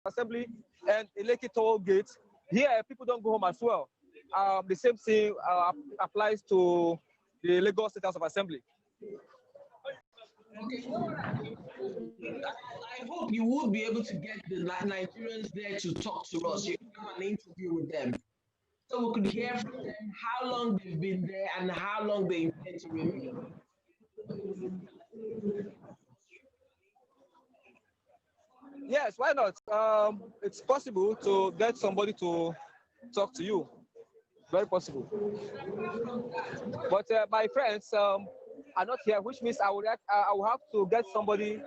Assembly and Eleki Toll Gate. Here, people don't go home as well. The same thing applies to the Lagos State House of Assembly. Okay, you know what I hope you would be able to get the Nigerians there to talk to us. You can have an interview with them. So we could hear from them how long they've been there and how long they intend to remain. Yes, why not? It's possible to get somebody to talk to you. Very possible. But my friends are not here, which means I will have to get somebody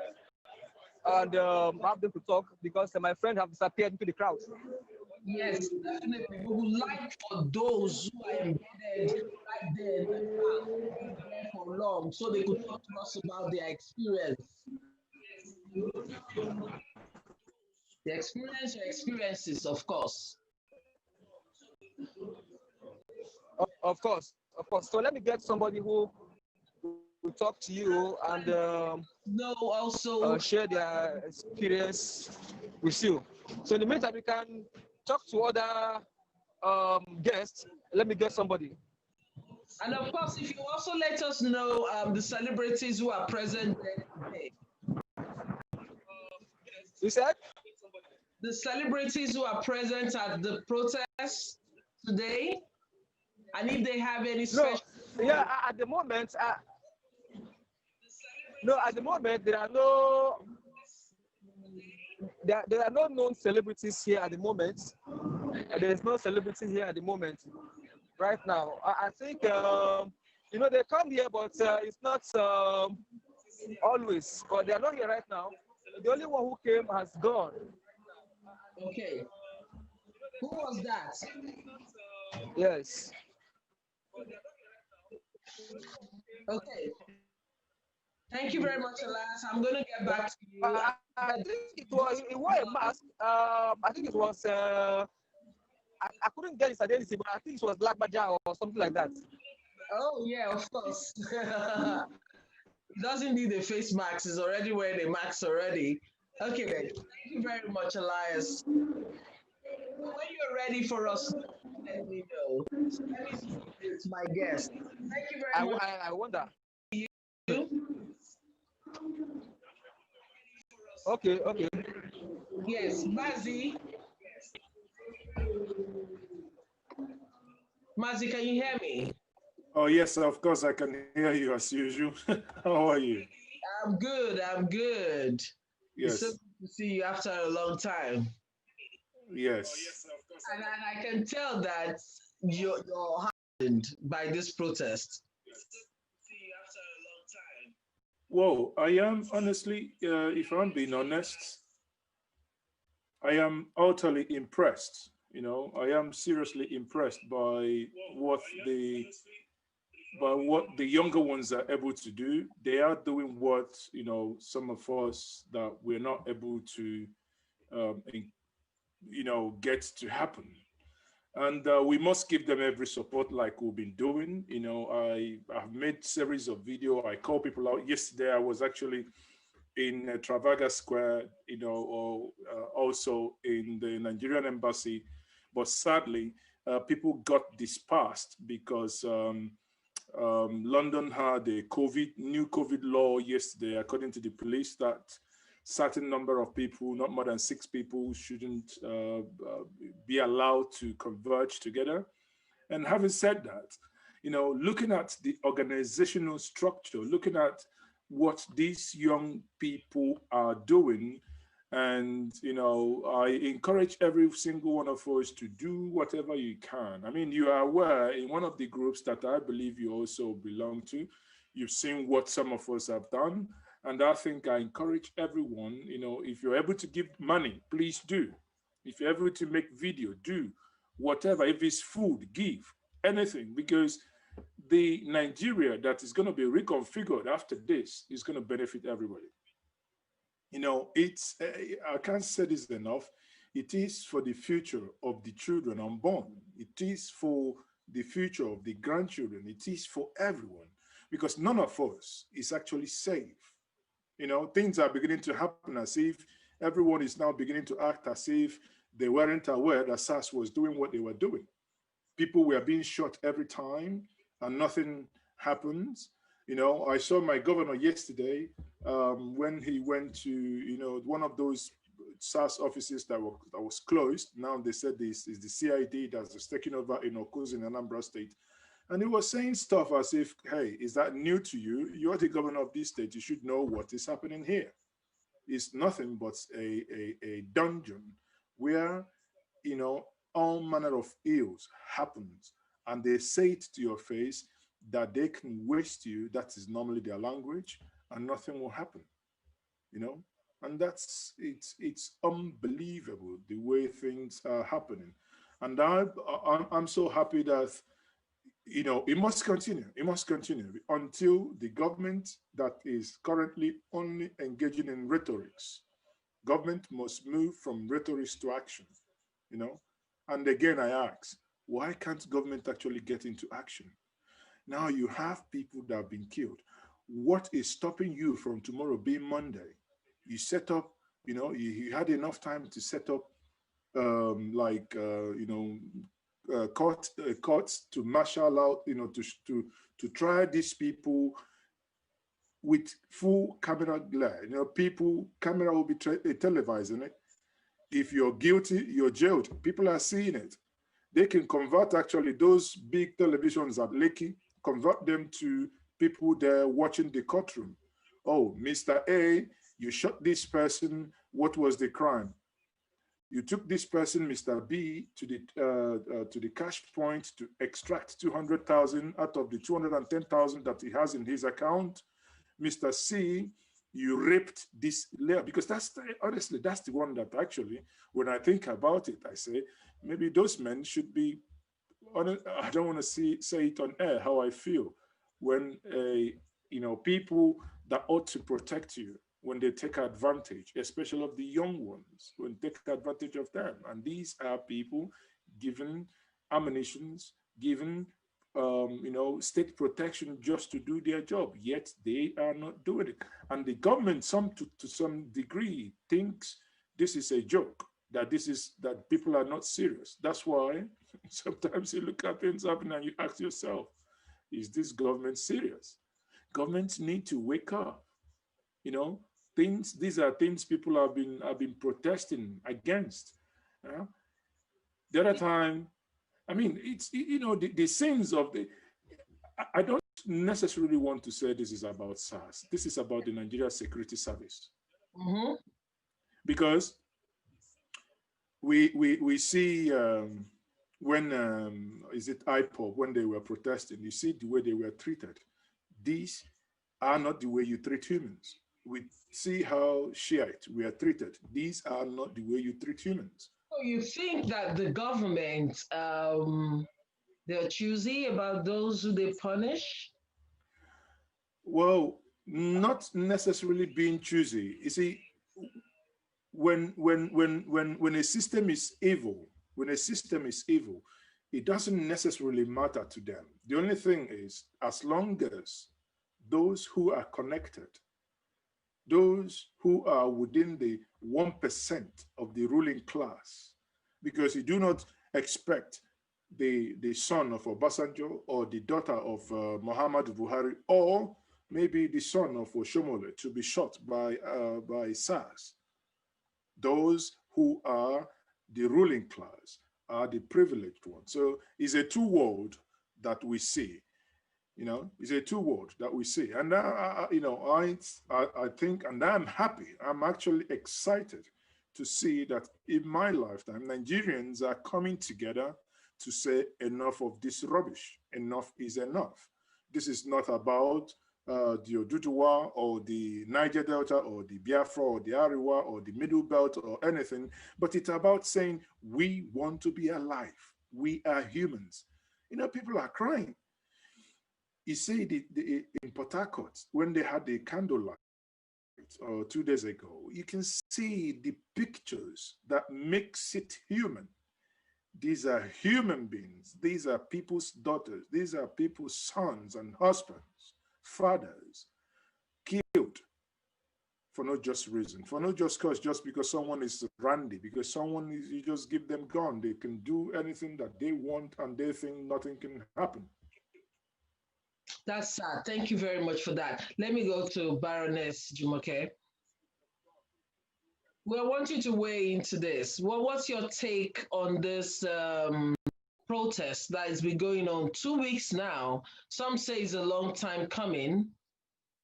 and have them to talk because my friend have disappeared into the crowd. Yes, definitely. We would like for those who are embedded right there in the crowd to be there for long so they could talk to us about their experience. The experience or experiences, of course. Of course, of course. So let me get somebody who will talk to you and also share their experience with you. So in the meantime, we can talk to other guests. Let me get somebody. And of course, if you also let us know the celebrities who are present there today. You said? The celebrities who are present at the protest today, and if they have any special... No, yeah, at the moment, no, at the moment, there are no known celebrities here at the moment. There is no celebrity here at the moment, right now. I think, they come here, but it's not always, but they are not here right now. The only one who came has gone. Okay. Who was that? Yes. Okay. Thank you very much, Elias. I'm going to get back to you. I think it wore a mask. I think it was, I couldn't get his identity, but I think it was Black Baja or something like that. Oh, yeah, of course. He doesn't need a face mask. He's already wearing a mask already. Okay, then. Thank you very much, Elias. When you're ready for us, let me know. So let me see it's my guest. Thank you very much. I wonder. You? Okay. Yes, Mazi. Mazi, can you hear me? Oh, yes, of course, I can hear you as usual. How are you? I'm good. Yes. It's so good to see you after a long time. Yes. And I can tell that you're hardened by this protest. Well, I am honestly, if I'm being honest, I am utterly impressed. I am seriously impressed by what the younger ones are able to do. They are doing what some of us that we're not able to get to happen, and we must give them every support like we've been doing. I've made series of video. I call people out. Yesterday I was actually in Trafalgar Square, or also in the Nigerian embassy, but sadly people got dispersed because London had a new COVID law yesterday, according to the police, that certain number of people, not more than 6 people, shouldn't be allowed to converge together. And having said that, looking at the organizational structure, looking at what these young people are doing, and I encourage every single one of us to do whatever you can. I mean, you are aware in one of the groups that I believe you also belong to, you've seen what some of us have done. And I think I encourage everyone, if you're able to give money, please do. If you're able to make video, do. Whatever, if it's food, give anything, because the Nigeria that is going to be reconfigured after this is going to benefit everybody. It's, I can't say this enough. It is for the future of the children unborn. It is for the future of the grandchildren. It is for everyone, because none of us is actually safe. Things are beginning to happen as if everyone is now beginning to act as if they weren't aware that SARS was doing what they were doing. People were being shot every time and nothing happens. You know, I saw my governor yesterday when he went to, you know, one of those SARS offices that was closed. Now they said this is the CID that's taking over in Okuz in Anambra State. And he was saying stuff as if, hey, is that new to you? You're the governor of this state. You should know what is happening here. It's nothing but a dungeon where, you know, all manner of ills happens, and they say it to your face that they can waste you. That is normally their language, and nothing will happen, you know. And that's it's unbelievable the way things are happening. And I'm so happy that, you know, it must continue. It must continue until the government that is currently only engaging in rhetorics. Government must move from rhetorics to action, you know. And again, I ask, why can't government actually get into action? Now you have people that have been killed. What is stopping you from tomorrow being Monday? You set up, you know, you had enough time to set up you know, courts to marshal out, you know, to try these people with full camera glare. You know, camera will be televising it. If you're guilty, you're jailed. People are seeing it. They can convert actually those big televisions at Lekki, convert them to people there watching the courtroom. Oh, Mr. A, you shot this person. What was the crime? You took this person, Mr. B, to the cash point to extract 200,000 out of the 210,000 that he has in his account. Mr. C, you raped this layer, because honestly, that's the one that actually, when I think about it, I say, maybe those men should be, I don't want to say it on air, how I feel when, you know, people that ought to protect you, when they take advantage, especially of the young ones, when they take advantage of them. And these are people given ammunitions, given you know, state protection just to do their job, yet they are not doing it. And the government, to some degree, thinks this is a joke, that people are not serious. That's why sometimes you look at things happening and you ask yourself, is this government serious? Governments need to wake up. You know, these are things people have been protesting against. The other time, I mean, it's, you know, the sins of the, I don't necessarily want to say this is about SARS. This is about the Nigeria Security Service. Mm-hmm. Because we see when, is it IPOB, when they were protesting, you see the way they were treated. These are not the way you treat humans. We see how Shiite were treated. These are not the way you treat humans. So you think that the government, they're choosy about those who they punish? Well, not necessarily being choosy. You see, when a system is evil, it doesn't necessarily matter to them. The only thing is, as long as those who are connected, those who are within the 1% of the ruling class, because you do not expect the son of Obasanjo or the daughter of Muhammad Buhari, or maybe the son of Oshomole to be shot by SARS. Those who are the ruling class are the privileged ones. So it's a two-world that we see. You know, it's a two-world that we see. And, you know, I think, and I'm happy, I'm actually excited to see that in my lifetime, Nigerians are coming together to say enough of this rubbish. Enough is enough. This is not about the Oduduwa or the Niger Delta or the Biafra or the Ariwa or the Middle Belt or anything, but it's about saying we want to be alive. We are humans. You know, people are crying. You see, in Port Harcourt, when they had the candlelight 2 days ago, you can see the pictures that makes it human. These are human beings. These are people's daughters. These are people's sons and husbands, fathers, killed for no just reason, for no just cause, just because someone is randy, because someone is, you just give them gun, they can do anything that they want and they think nothing can happen. That's sad. Thank you very much for that. Let me go to Baroness Jumoke. We want you to weigh into this. Well, what's your take on this protest that has been going on 2 weeks now? Some say it's a long time coming.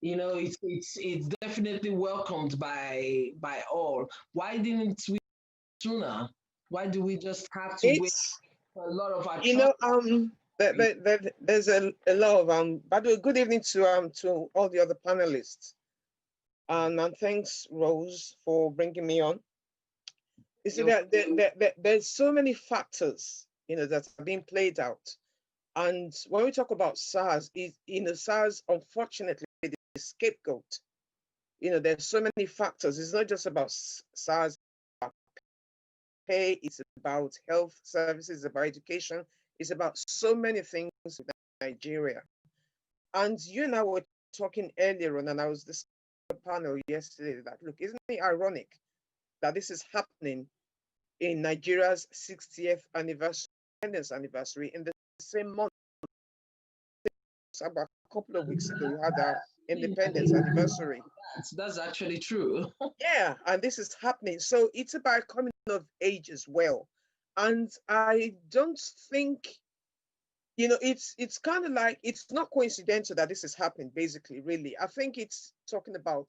You know, it's definitely welcomed by all. Why didn't we sooner? Why do we just have to wait for a lot of our there's a lot of by the way, good evening to all the other panelists. And thanks, Rose, for bringing me on. You see, there's so many factors, that are being played out. And when we talk about SARS, SARS, unfortunately, the scapegoat. There's so many factors. It's not just about SARS, about pay, it's about health services, it's about education, it's about so many things in Nigeria. And you and I were talking earlier on, and I was discussing panel yesterday that, look, isn't it ironic that this is happening in Nigeria's 60th independence anniversary in the same month? About a couple of weeks ago, we had our independence anniversary. That's actually true. Yeah, and this is happening. So it's about coming of age as well. And I don't think, it's kind of like, it's not coincidental that this is happening, basically, really. I think it's talking about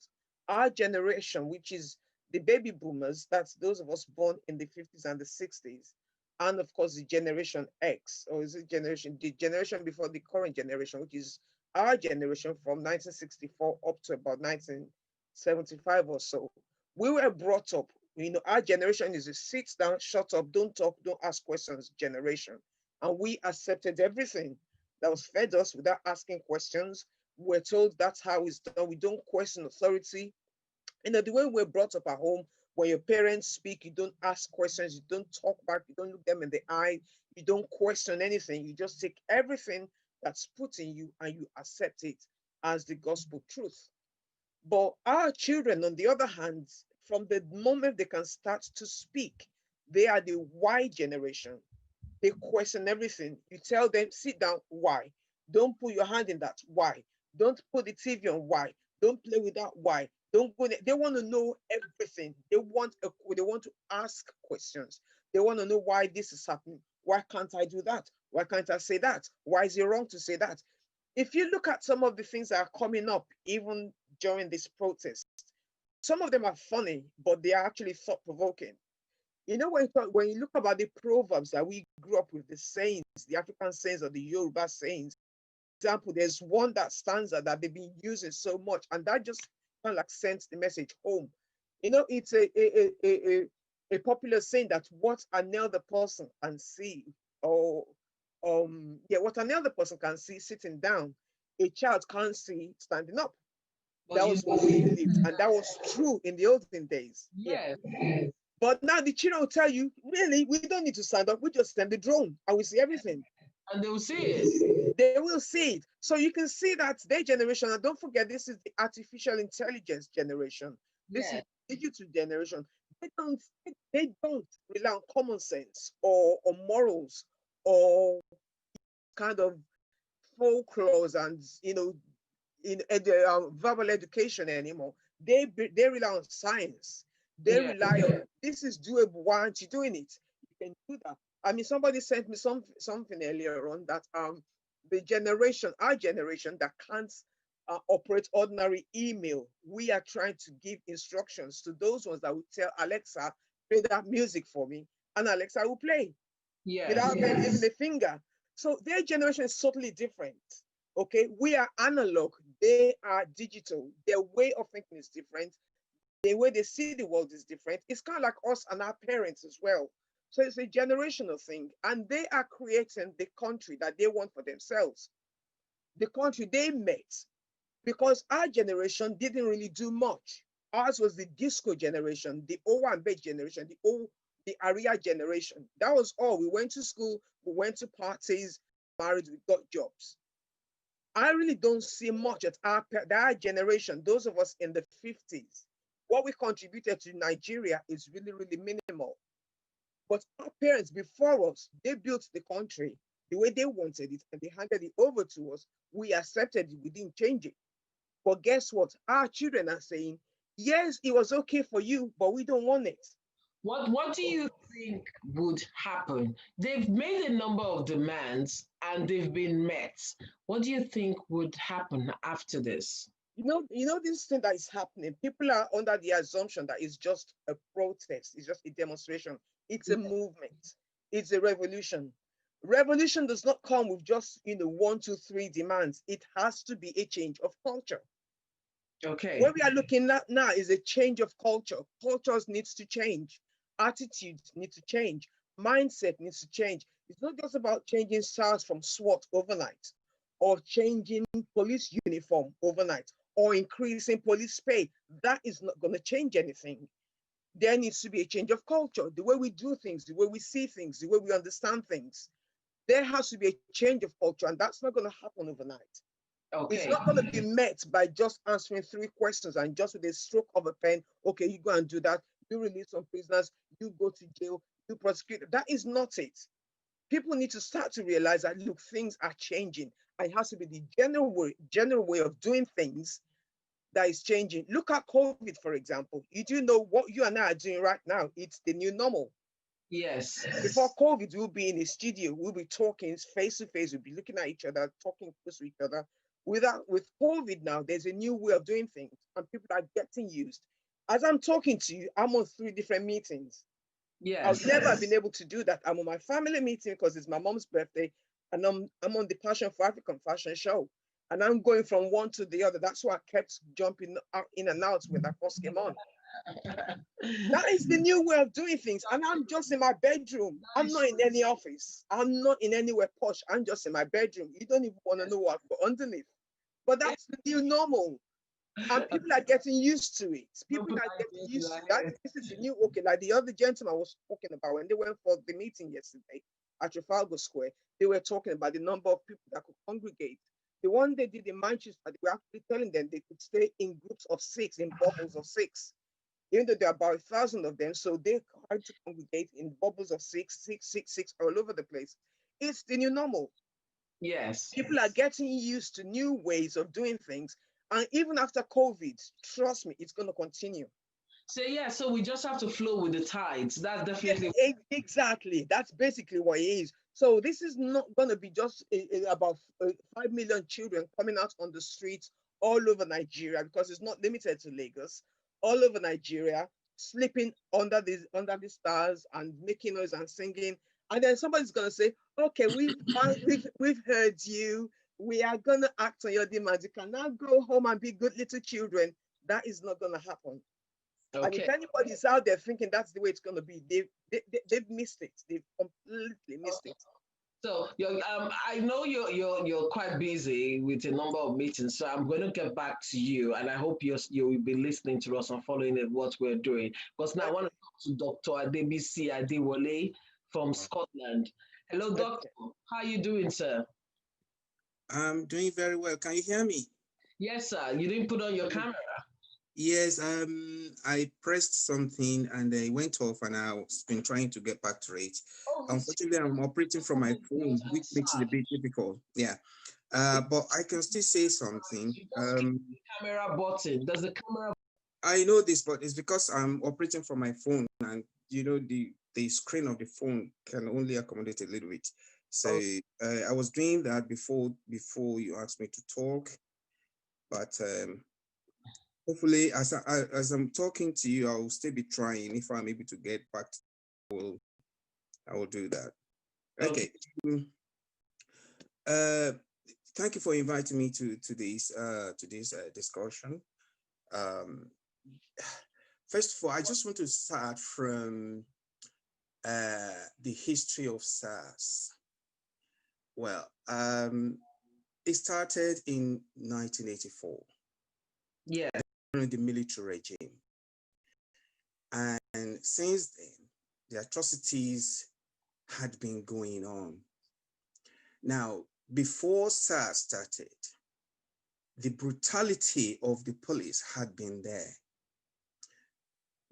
our generation, which is the baby boomers, that's those of us born in the 50s and the 60s, and of course the generation X, or is it the generation before the current generation, which is our generation from 1964 up to about 1975 or so. We were brought up, our generation is a sit down, shut up, don't talk, don't ask questions generation. And we accepted everything that was fed us without asking questions. We're told that's how it's done. We don't question authority. The way we're brought up at home, when your parents speak, you don't ask questions, you don't talk back, you don't look them in the eye, you don't question anything. You just take everything that's put in you and you accept it as the gospel truth. But our children, on the other hand, from the moment they can start to speak, they are the Y generation. They question everything. You tell them, sit down, why? Don't put your hand in that, why? Don't put the TV on, why? Don't play with that, why? Don't go there. They want to know everything. They want to ask questions. They want to know why this is happening. Why can't I do that? Why can't I say that? Why is it wrong to say that? If you look at some of the things that are coming up, even during this protest, some of them are funny, but they are actually thought-provoking. When you look about the proverbs that we grew up with, the sayings, the African sayings or the Yoruba sayings, for example, there's one that stands out that they've been using so much, and that just kind of like sends the message home. It's a popular saying that what another person can see, or what another person can see sitting down, a child can't see standing up. That was what we believed, and that was true in the olden days. Yeah. But now the children will tell you, really, we don't need to stand up. We just send the drone and we see everything. And they will see it. They will see it. So you can see that their generation, and don't forget, this is the artificial intelligence generation. This is digital generation. They don't rely on common sense or morals or kind of folklore and verbal education anymore. They rely on science. They rely on, this is doable, why aren't you doing it? You can do that. I mean, somebody sent me something earlier on that our generation that can't operate ordinary email, we are trying to give instructions to those ones that will tell Alexa, play that music for me, and Alexa will play without them using a finger. So their generation is totally different. Okay, we are analog, they are digital. Their way of thinking is different. The way they see the world is different. It's kind of like us and our parents as well. So it's a generational thing, and they are creating the country that they want for themselves. The country they met, because our generation didn't really do much. Ours was the disco generation, the Owambe generation, the Aria generation. That was all. We went to school, we went to parties, married, we got jobs. I really don't see much at our generation, those of us in the 50s. what we contributed to Nigeria is really, really minimal. But our parents before us, they built the country the way they wanted it, and they handed it over to us. We accepted it, we didn't change it. But guess what? Our children are saying, yes, it was okay for you, but we don't want it. What do you think would happen? They've made a number of demands and they've been met. What do you think would happen after this? You know this thing that is happening. People are under the assumption that it's just a protest, it's just a demonstration. It's a movement, it's a revolution. Revolution does not come with just 1, 2, 3 demands. It has to be a change of culture. Okay. What we are looking at now is a change of culture. Cultures needs to change. Attitudes need to change. Mindset needs to change. It's not just about changing SARS from SWAT overnight, or changing police uniform overnight, or increasing police pay. That is not going to change anything. There needs to be a change of culture, the way we do things, the way we see things, the way we understand things. There has to be a change of culture, and that's not going to happen overnight. Okay. It's not going to be met by just answering 3 questions and just with a stroke of a pen. Okay, you go and do that. You release some prisoners. You go to jail. You prosecute. That is not it. People need to start to realize that, look, things are changing. And it has to be the general way of doing things that is changing. Look at COVID, for example. You do know what you and I are doing right now. It's the new normal. Yes. Before COVID, we'll be in a studio. We'll be talking face to face. We'll be looking at each other, talking close to each other. With COVID now, there's a new way of doing things, and people are getting used. As I'm talking to you, I'm on 3 different meetings. Yes. I've never been able to do that. I'm on my family meeting because it's my mom's birthday, and I'm on the Passion for African fashion show, and I'm going from one to the other. That's why I kept jumping out, in and out when I first came on. That is the new way of doing things, and I'm just in my bedroom. I'm not in any office. I'm not in anywhere posh. I'm just in my bedroom. You don't even want to know what I've got underneath. But that's the new normal. And people are getting used to it. People are getting used to that. This is the new, okay, like the other gentleman was talking about when they went for the meeting yesterday at Trafalgar Square, they were talking about the number of people that could congregate. The one they did in Manchester, they were actually telling them they could stay in groups of 6, in bubbles of 6. Even though there are about 1,000 of them, so they had to congregate in bubbles of 6, 6, 6, 6 all over the place. It's the new normal. Yes. People are getting used to new ways of doing things. And even after COVID, trust me, it's going to continue. So yeah, so we just have to flow with the tides. That's definitely exactly. That's basically what it is. So this is not going to be just about 5 million children coming out on the streets all over Nigeria, because it's not limited to Lagos. All over Nigeria, sleeping under the stars and making noise and singing. And then somebody's going to say, okay, we've heard you. We are going to act on your demands. You can now go home and be good little children. That is not going to happen. Okay. And if anybody's out there thinking that's the way it's going to be, they've missed it. They've completely missed it. So I know you're quite busy with a number of meetings, so I'm going to get back to you, and I hope you'll be listening to us and following what we're doing. Because now I want to talk to Dr. Adebisi Adewale from Scotland. Hello, Doctor. How are you doing, sir? I'm doing very well. Can you hear me? Yes, sir. You didn't put on your camera. Yes, I pressed something and it went off, and I've been trying to get back to it. Unfortunately, I'm operating from my phone, which makes it a bit difficult. Yeah, but I can still say something. The camera button. Does the camera? I know this, but it's because I'm operating from my phone, and the screen of the phone can only accommodate a little bit. So I was doing that before you asked me to talk, but hopefully as I'm talking to you, I will still be trying. If I'm able to get back, I will do that. Okay. Thank you for inviting me to this discussion. First of all, I just want to start from the history of SARS. Well, it started in 1984. Yeah. During the military regime. And since then, the atrocities had been going on. Now, before SARS started, the brutality of the police had been there.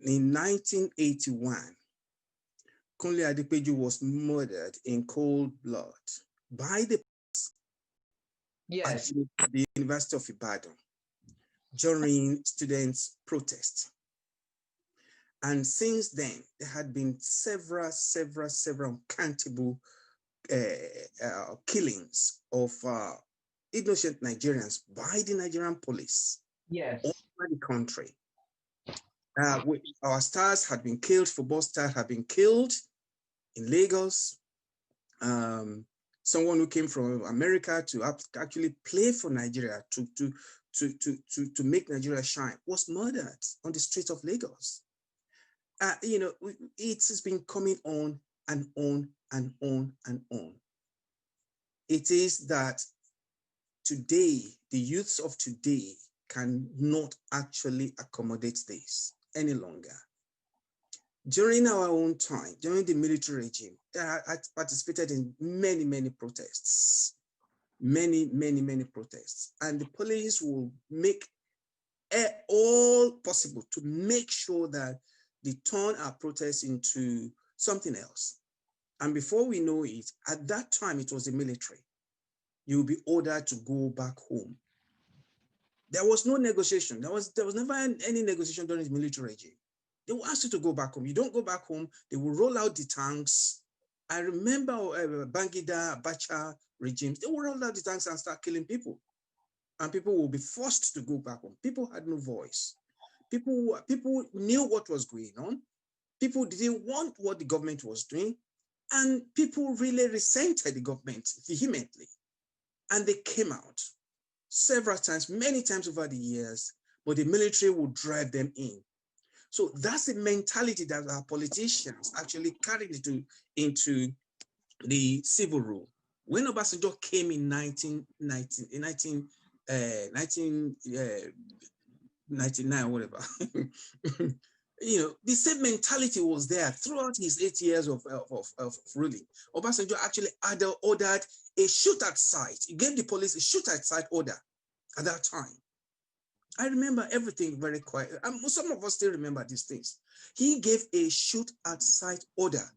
In 1981, Kunle Adepeju was murdered in cold blood by the Yes. at the University of Ibadan during students' protest. And since then, there had been several uncountable killings of innocent Nigerians by the Nigerian police. Yes. All over the country. Our stars had been killed, football stars had been killed in Lagos. Someone who came from America to actually play for Nigeria, to make Nigeria shine, was murdered on the streets of Lagos. You know, it has been coming on and on and on and on. It is that today, the youths of today cannot actually accommodate this any longer. During our own time, during the military regime, I participated in many protests, many protests, and the police will make all possible to make sure that they turn our protests into something else. And before we know it, at that time, it was the military. You will be ordered to go back home. There was no negotiation. There was never any negotiation during the military regime. They will ask you to go back home. You don't go back home, they will roll out the tanks. I remember Bangida, Abacha regimes, they will roll out the tanks and start killing people. And people will be forced to go back home. People had no voice. People knew what was going on. People didn't want what the government was doing. And people really resented the government vehemently. And they came out several times, many times over the years, but the military would drive them in. So that's the mentality that our politicians actually carried into the civil rule. When Obasanjo came in 1999 or whatever, you know, the same mentality was there throughout his 8 years of ruling. Obasanjo actually ordered a shoot at sight. He gave the police a shoot at sight order at that time. I remember everything very quiet. Some of us still remember these things. He gave a shoot at sight order.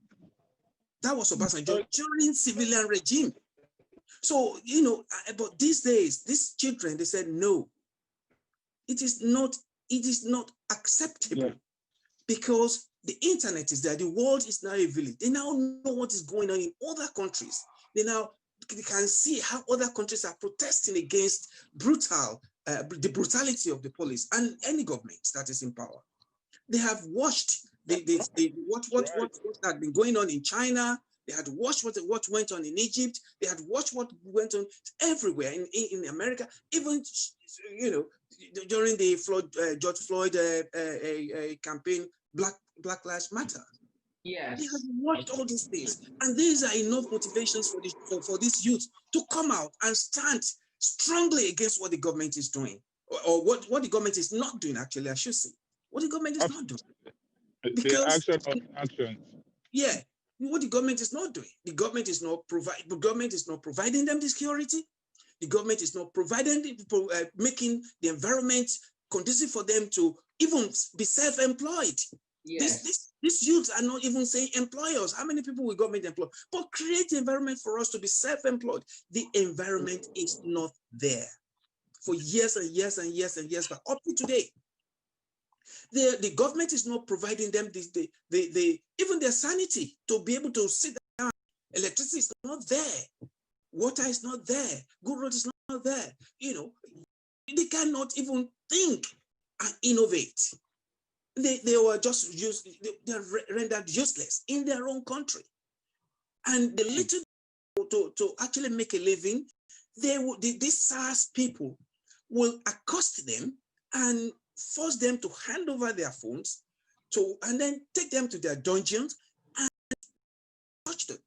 That was Obasanjo during civilian regime. So, you know, but these days, these children, they said, no, it is not acceptable, because the internet is there. The world is now a village. They now know what is going on in other countries. They can see how other countries are protesting against the brutality of the police and any government that is in power. They have watched what had been going on in China. They had watched what went on in Egypt. They had watched what went on everywhere in America. Even, you know, during the George Floyd campaign, Black Lives Matter. Yes. They have watched all these things, and these are enough motivations for this youth to come out and stand strongly against what the government is doing, or what the government is not doing. Actually, I should say what the government is not doing. Because action. Yeah, what the government is not doing. The government is not providing them the security. The government is not making the environment conducive for them to even be self-employed. Yes. These youths are not even saying employers. How many people will government employ? But create the environment for us to be self-employed. The environment is not there for years and years and years and years, but up to today. The government is not providing them even their sanity to be able to sit down. Electricity is not there. Water is not there. Good road is not there. You know, they cannot even think and innovate. They were just they're rendered useless in their own country. And the little to actually make a living, these SARS people will accost them and force them to hand over their phones and then take them to their dungeons and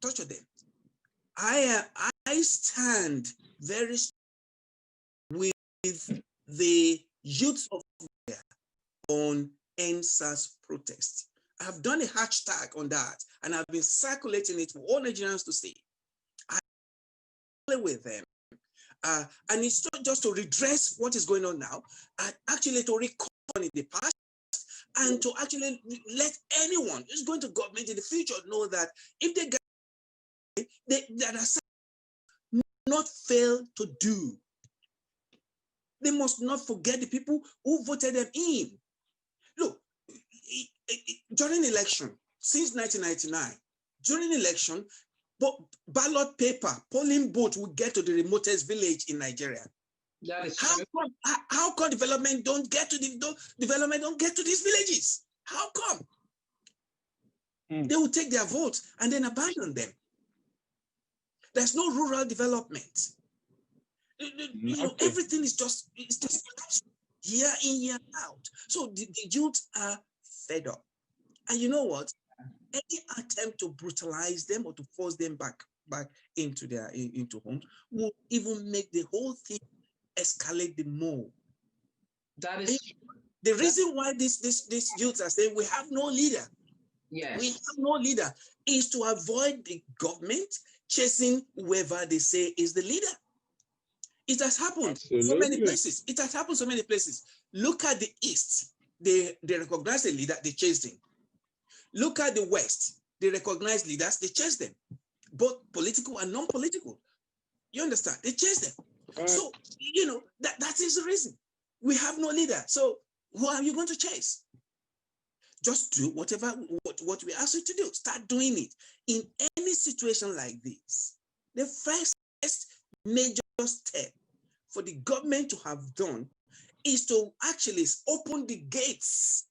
torture them. I stand very with the youth of Nigeria on NSAS protest. I have done a hashtag on that, and I've been circulating it for all Nigerians to see. I play with them. And it's not just to redress what is going on now, and actually to recall in the past and to actually let anyone who's going to government in the future know that if they get that are not fail to do. They must not forget the people who voted them in. Look, during election, since 1999, during election, ballot paper, polling booth will get to the remotest village in Nigeria. That is how come development don't get to these villages? How come? They will take their votes and then abandon them. There's no rural development. You know, everything is just year in, year out. So the youth are fed up. And you know what? Any attempt to brutalize them or to force them back into homes will even make the whole thing escalate the more. That is the reason why these youths are saying we have no leader. Yes. We have no leader is to avoid the government chasing whoever they say is the leader. It has happened so many places. It has happened so many places. Look at the East. They recognize a leader, they chase him. Look at the West. They recognize leaders, they chase them. Both political and non-political. You understand? They chase them. So, you know, that is the reason. We have no leader. So who are you going to chase? Just do what we ask you to do. Start doing it. In any situation like this, the first major step for the government to have done is to actually open the gates,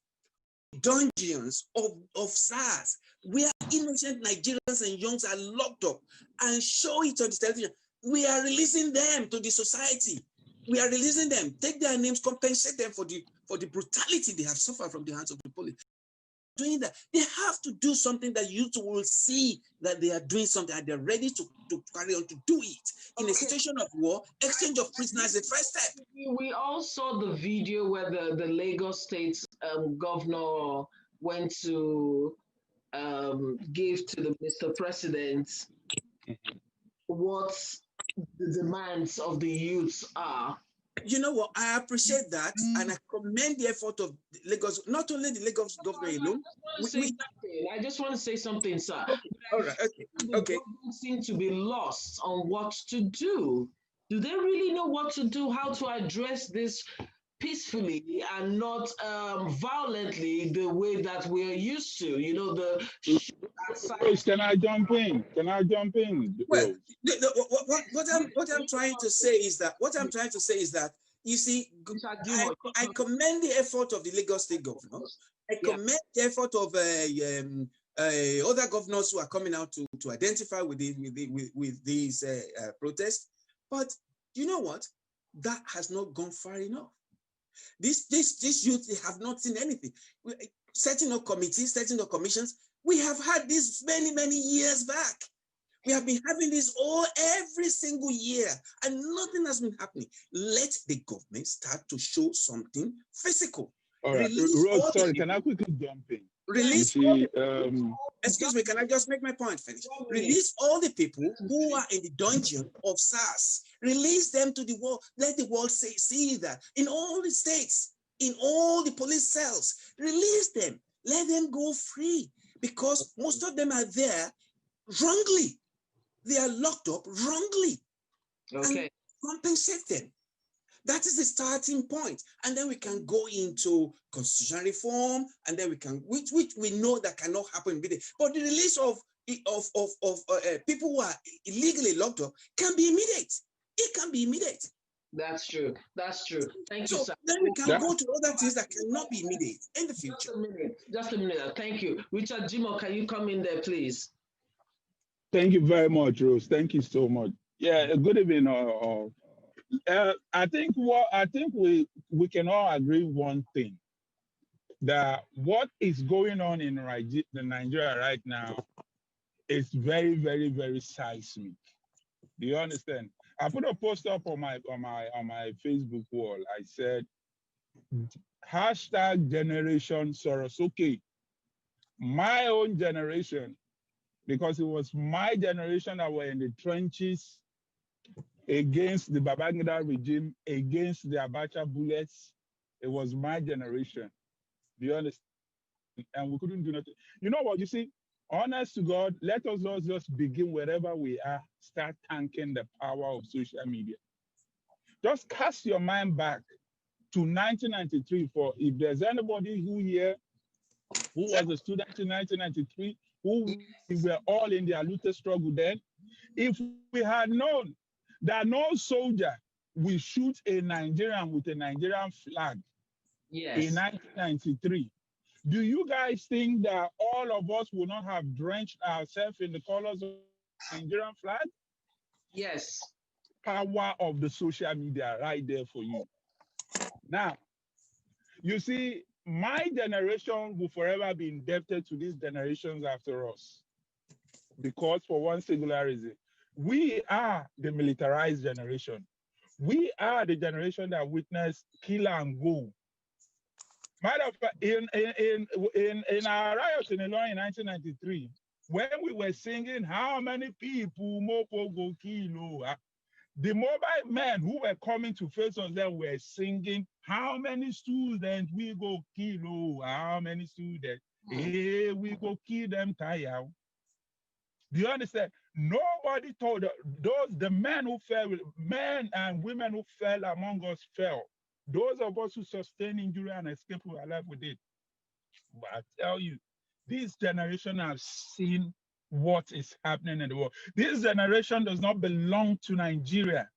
dungeons of SARS, where innocent Nigerians and youngs are locked up, and show it on the television. We are releasing them to the society. We are releasing them. Take their names, compensate them for the brutality they have suffered from the hands of the police. Doing that, they have to do something that you will see that they are doing something and they're ready to carry on to do it. In a situation of war, exchange of prisoners is the first step. We all saw the video where the Lagos State governor went to give to the Mr. President what the demands of the youths are. You know what? I appreciate that, and I commend the effort of Lagos, not only the Lagos government alone. I just want to say something, sir. Okay. All right. Okay. They seem to be lost on what to do. Do they really know what to do? How to address this peacefully and not violently the way that we're used to? You know, Can I jump in? Well, what I'm trying to say is that you see, I commend the effort of the Lagos State governor. I commend the effort of other governors who are coming out to identify with these protests. But you know what? That has not gone far enough. This youth, they have not seen anything. Setting up committees, setting up commissions. We have had this many years back. We have been having this every single year, and nothing has been happening. Let the government start to show something physical. All right, Rose, sorry, can I quickly jump in? Release excuse me, can I just make my point finish? Release all the people who are in the dungeon of SARS. Release them to the world. Let the world see that in all the states, in all the police cells. Release them. Let them go free, because most of them are there wrongly. They are locked up wrongly. Okay. And compensate them. That is the starting point. And then we can go into constitutional reform, and then we can, which we know that cannot happen with it. But the release of people who are illegally locked up can be immediate. It can be immediate. That's true. That's true. Thank you, sir. Then we can go to other things that cannot be immediate in the future. Just a minute. Thank you. Richard Jimo, can you come in there, please? Thank you very much, Rose. Thank you so much. Yeah, good evening. I think we can all agree one thing, that what is going on in Nigeria right now is very seismic. Do you understand? I put a post up on my Facebook wall. I said, #Generation Soros. Okay, my own generation, because it was my generation that were in the trenches against the Babangida regime, against the Abacha bullets. It was my generation. Do you understand? and we couldn't do nothing. You know what? You see, honest to God, let us just begin wherever we are, start thanking the power of social media. Just cast your mind back to 1993 for if there's anybody who here who was a student in 1993, who we were all in the Alute struggle then. If we had known that no soldier will shoot a Nigerian with a Nigerian flag in 1993, do you guys think that all of us would not have drenched ourselves in the colors of the Nigerian flag? Yes. Power of the social media right there for you. Now, you see, my generation will forever be indebted to these generations after us. Because for one singular reason, we are the militarized generation. We are the generation that witnessed kill and go. Matter of fact, in our riot in Illinois in 1993, when we were singing, how many people Mopo go kill, the mobile men who were coming to face us then were singing, how many students we go kill, how many students, hey, we go kill them, tire. Do you understand? Nobody told the men who fell, men and women who fell among us fell. Those of us who sustained injury and escape were alive with it. But I tell you, this generation has seen what is happening in the world. This generation does not belong to Nigeria.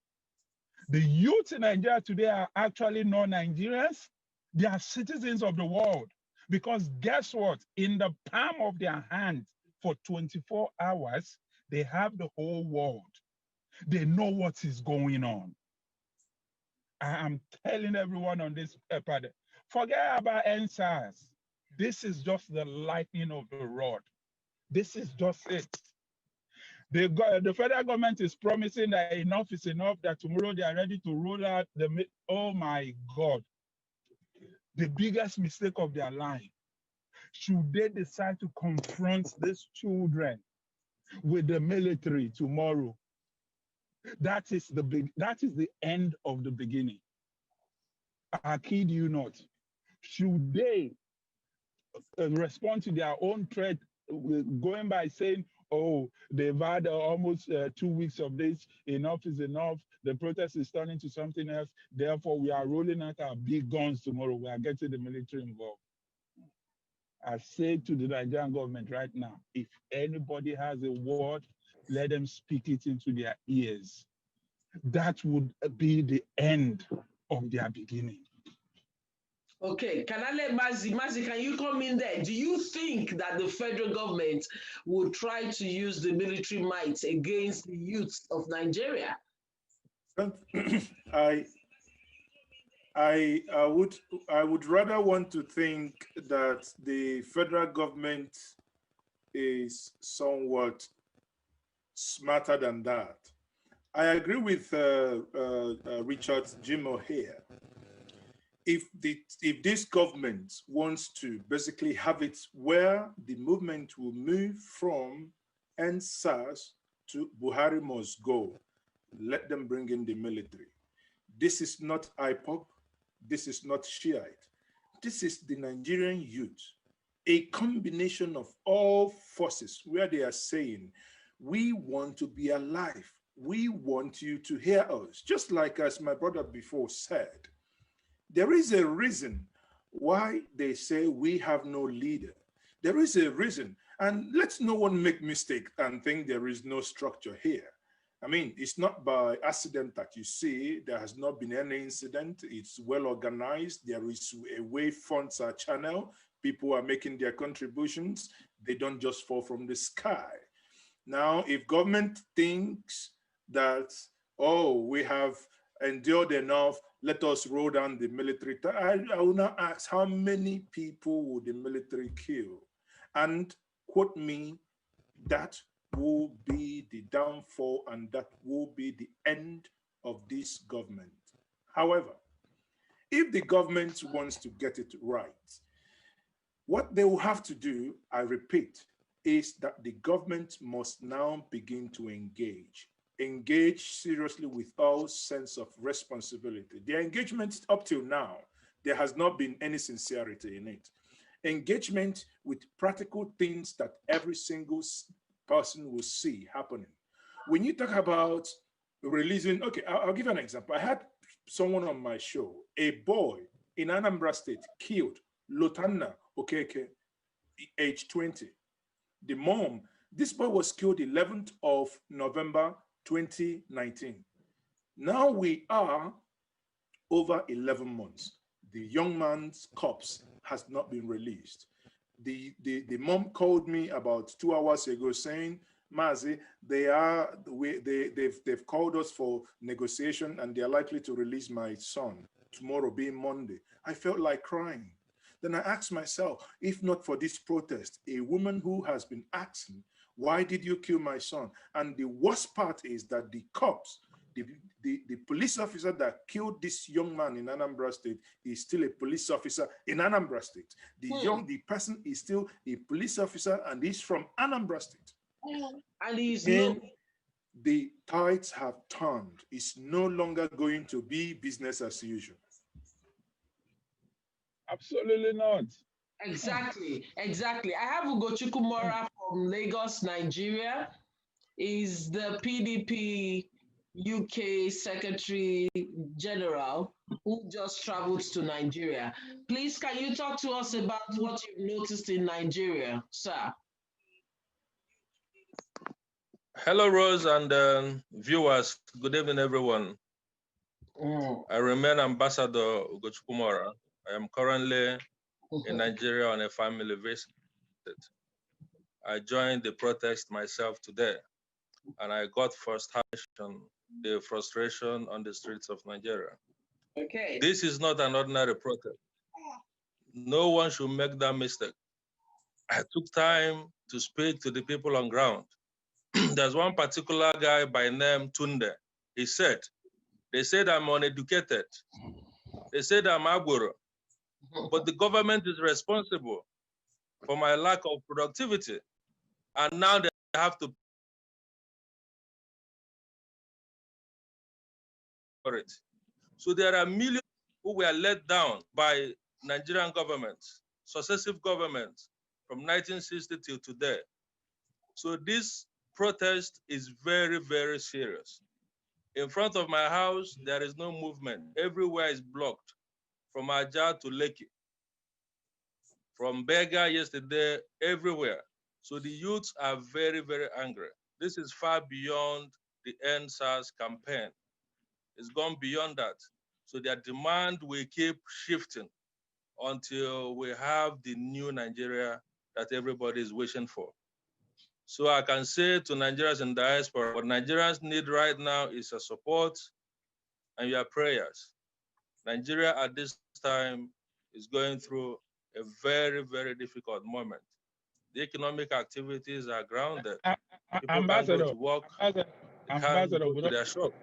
The youth in Nigeria today are actually not Nigerians. They are citizens of the world. Because guess what? In the palm of their hand for 24 hours, they have the whole world. They know what is going on. I'm telling everyone on this part, forget about NSAS. This is just the lightning of the rod. This is just it. The federal government is promising that enough is enough, that tomorrow they are ready to roll out oh my God, the biggest mistake of their life. Should they decide to confront these children with the military tomorrow, that is the end of the beginning. I kid you not. Should they respond to their own threat, going by saying, oh, they've had almost 2 weeks of this, enough is enough, the protest is turning to something else, therefore we are rolling out our big guns tomorrow, we are getting the military involved. I say to the Nigerian government right now, if anybody has a word, let them speak it into their ears. That would be the end of their beginning. Okay, can I let Mazi? Mazi, can you come in there? Do you think that the federal government will try to use the military might against the youth of Nigeria? I would rather want to think that the federal government is somewhat smarter than that. I agree with Richard Jimo here. If this government wants to basically have it where the movement will move from NSAS to Buhari must go, let them bring in the military. This is not IPOB. This is not Shiite. This is the Nigerian youth, a combination of all forces where they are saying, we want to be alive. We want you to hear us. Just like as my brother before said, there is a reason why they say we have no leader. There is a reason. And let's no one make mistake and think there is no structure here. I mean, it's not by accident that you see there has not been any incident. It's well organized. There is a way funds are channeled. People are making their contributions. They don't just fall from the sky. Now, if government thinks that, oh, we have endured enough, let us roll down the military, I will now ask, how many people would the military kill? And quote me, that will be the downfall and that will be the end of this government. However, if the government wants to get it right, what they will have to do, I repeat, is that the government must now begin to engage seriously with all sense of responsibility. Their engagement up till now, there has not been any sincerity in it. engagement with practical things that every single person will see happening. When you talk about releasing, okay, I'll give you an example. I had someone on my show, a boy in Anambra State killed, Lotanna Okeke, age 20. The mom, this boy was killed 11th of November 2019. Now we are over 11 months. The young man's corpse has not been released. The mom called me about 2 hours ago saying, Mazi, they've called us for negotiation and they're likely to release my son tomorrow being Monday. I felt like crying. Then I asked myself, if not for this protest, a woman who has been asking, why did you kill my son? And the worst part is that the cops, the police officer that killed this young man in Anambra State is still a police officer in Anambra State. The person is still a police officer and he's from Anambra State. And he's the tides have turned. It's no longer going to be business as usual. Absolutely not. Exactly. I have Ugochukwu Mora from Lagos, Nigeria. Is the PDP UK Secretary General who just traveled to Nigeria. Please, can you talk to us about what you've noticed in Nigeria, sir? Hello, Rose and viewers. Good evening, everyone. I remain Ambassador Ugochukwu Mora. I am currently in Nigeria on a family visit. I joined the protest myself today, and I got firsthand the frustration on the streets of Nigeria. Okay. This is not an ordinary protest. No one should make that mistake. I took time to speak to the people on ground. There's one particular guy by name Tunde. He said, they said I'm uneducated. They said I'm Agboro. But the government is responsible for my lack of productivity. And now they have to for it. So there are millions who were let down by Nigerian governments, successive governments from 1960 till today. So this protest is very, very serious. In front of my house, there is no movement. Everywhere is blocked, from Ajah to Lekki, from Bega yesterday, everywhere. So the youths are very, very angry. This is far beyond the End SARS campaign. It's gone beyond that. So their demand will keep shifting until we have the new Nigeria that everybody is wishing for. So I can say to Nigerians in diaspora, what Nigerians need right now is your support and your prayers. Nigeria at this time is going through a very, very difficult moment. The economic activities are grounded. People can't go to work, can't go to their shop.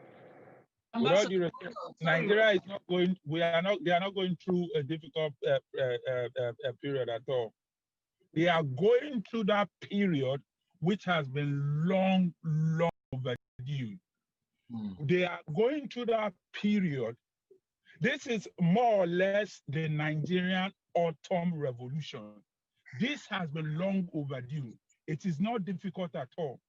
With all due respect, Nigeria is not going. They are not going through a difficult period at all. They are going through that period which has been long overdue. They are going through that period. This is more or less the Nigerian autumn revolution. This has been long overdue. It is not difficult at all.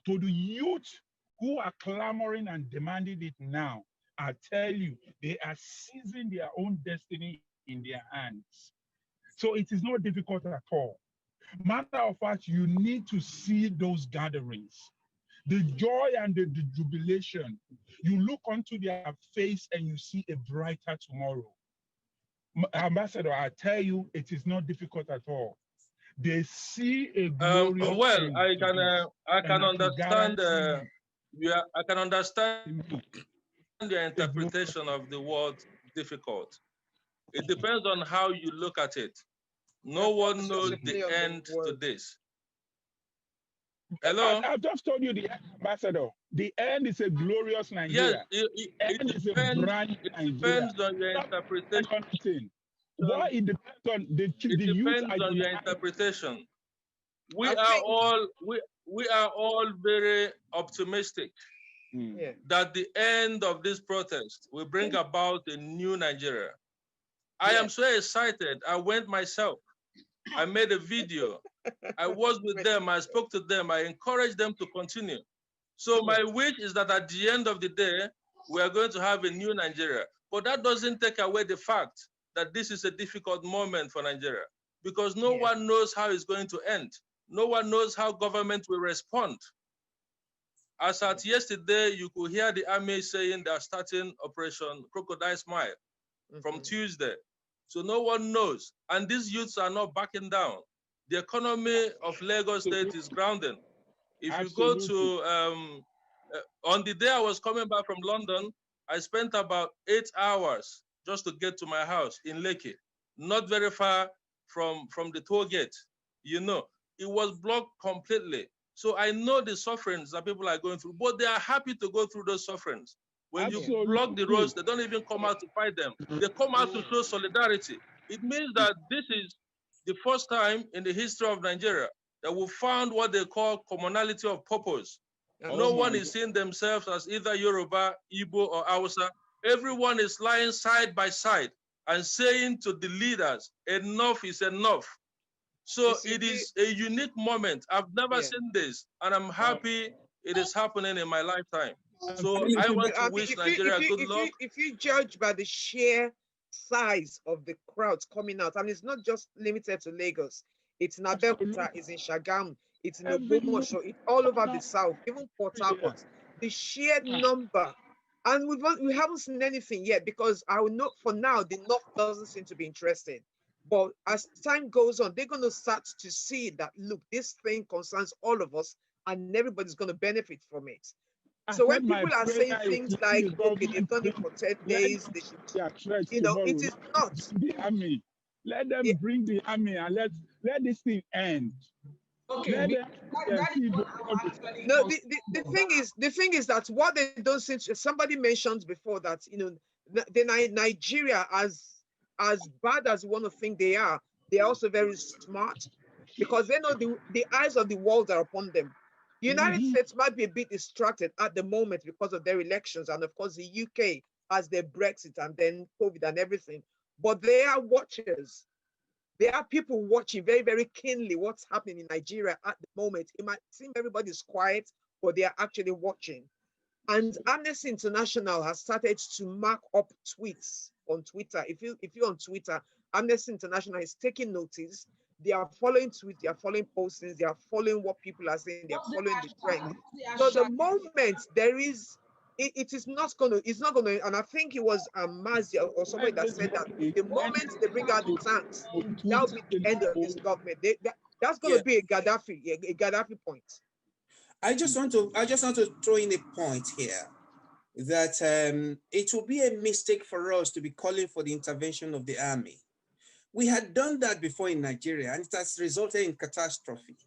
To the youth who are clamoring and demanding it now, I tell you, they are seizing their own destiny in their hands. So it is not difficult at all. Matter of fact, you need to see those gatherings, the joy and the jubilation. You look onto their face and you see a brighter tomorrow. Ambassador, I tell you, it is not difficult at all. They see a glorious well, I can understand. I can understand your interpretation of the word difficult. It depends on how you look at it. No one knows the end to this. Hello? I've just told you the end, Ambassador. The end is a glorious Nigeria. Yes, it depends on your interpretation. Why it depends on the depends on your interpretation. We are all very optimistic that the end of this protest will bring about a new Nigeria. I am so excited. I went myself I made a video. I was with them. I spoke to them. I encouraged them to continue. So my wish is that at the end of the day, we are going to have a new Nigeria. But that doesn't take away the fact that this is a difficult moment for Nigeria, because no one knows how it's going to end. No one knows how government will respond. As at yesterday, you could hear the army saying they're starting Operation Crocodile Smile from Tuesday. So no one knows. And these youths are not backing down. The economy of Lagos State is grounding. If you go to, on the day I was coming back from London, I spent about 8 hours just to get to my house in Lekki, not very far from the toll gate. You know, it was blocked completely. So I know the sufferings that people are going through, but they are happy to go through those sufferings. When you block the roads, they don't even come out to fight them. They come out to show solidarity. It means that this is the first time in the history of Nigeria that we found what they call commonality of purpose. No one is seeing themselves as either Yoruba, Igbo, or Hausa. Everyone is lying side by side and saying to the leaders, enough is enough. So it is a unique moment. I've never seen this, and I'm happy it is happening in my lifetime. So I want to wish Nigeria good luck. If you judge by the sheer size of the crowds coming out, and it's not just limited to Lagos, it's in Abeokuta, it's in Shagamu, it's in Ogbomoso, it's all over the south, even Port Harcourt. The sheer number, and we haven't seen anything yet, because I will know for now the North doesn't seem to be interested. But as time goes on, they're going to start to see that, look, this thing concerns all of us and everybody's going to benefit from it. So when people are saying things like, okay, they've done it for 10 days, they should, you know, it is not. The army. Let them bring the army and let this thing end. Okay. No, the thing is that what they don't seem to, somebody mentioned before that, you know, Nigeria, as bad as you want to think they are also very smart, because they know the eyes of the world are upon them. The United States might be a bit distracted at the moment because of their elections, and of course the UK has their Brexit and then COVID and everything, but they are watchers. There are people watching very, very keenly what's happening in Nigeria at the moment. It might seem everybody's quiet, but they are actually watching. And Amnesty International has started to mark up tweets on Twitter. If you're on Twitter, Amnesty International is taking notice. They are following tweets, they are following postings, they are following what people are saying, they are following the trend. So the moment there is, it's not going to, and I think it was Mazia or somebody that said that the moment they bring out the tanks, that'll be the end of this government. That's going to be a Gaddafi point. I just want to throw in a point here that it will be a mistake for us to be calling for the intervention of the army. We had done that before in Nigeria, and it has resulted in catastrophe.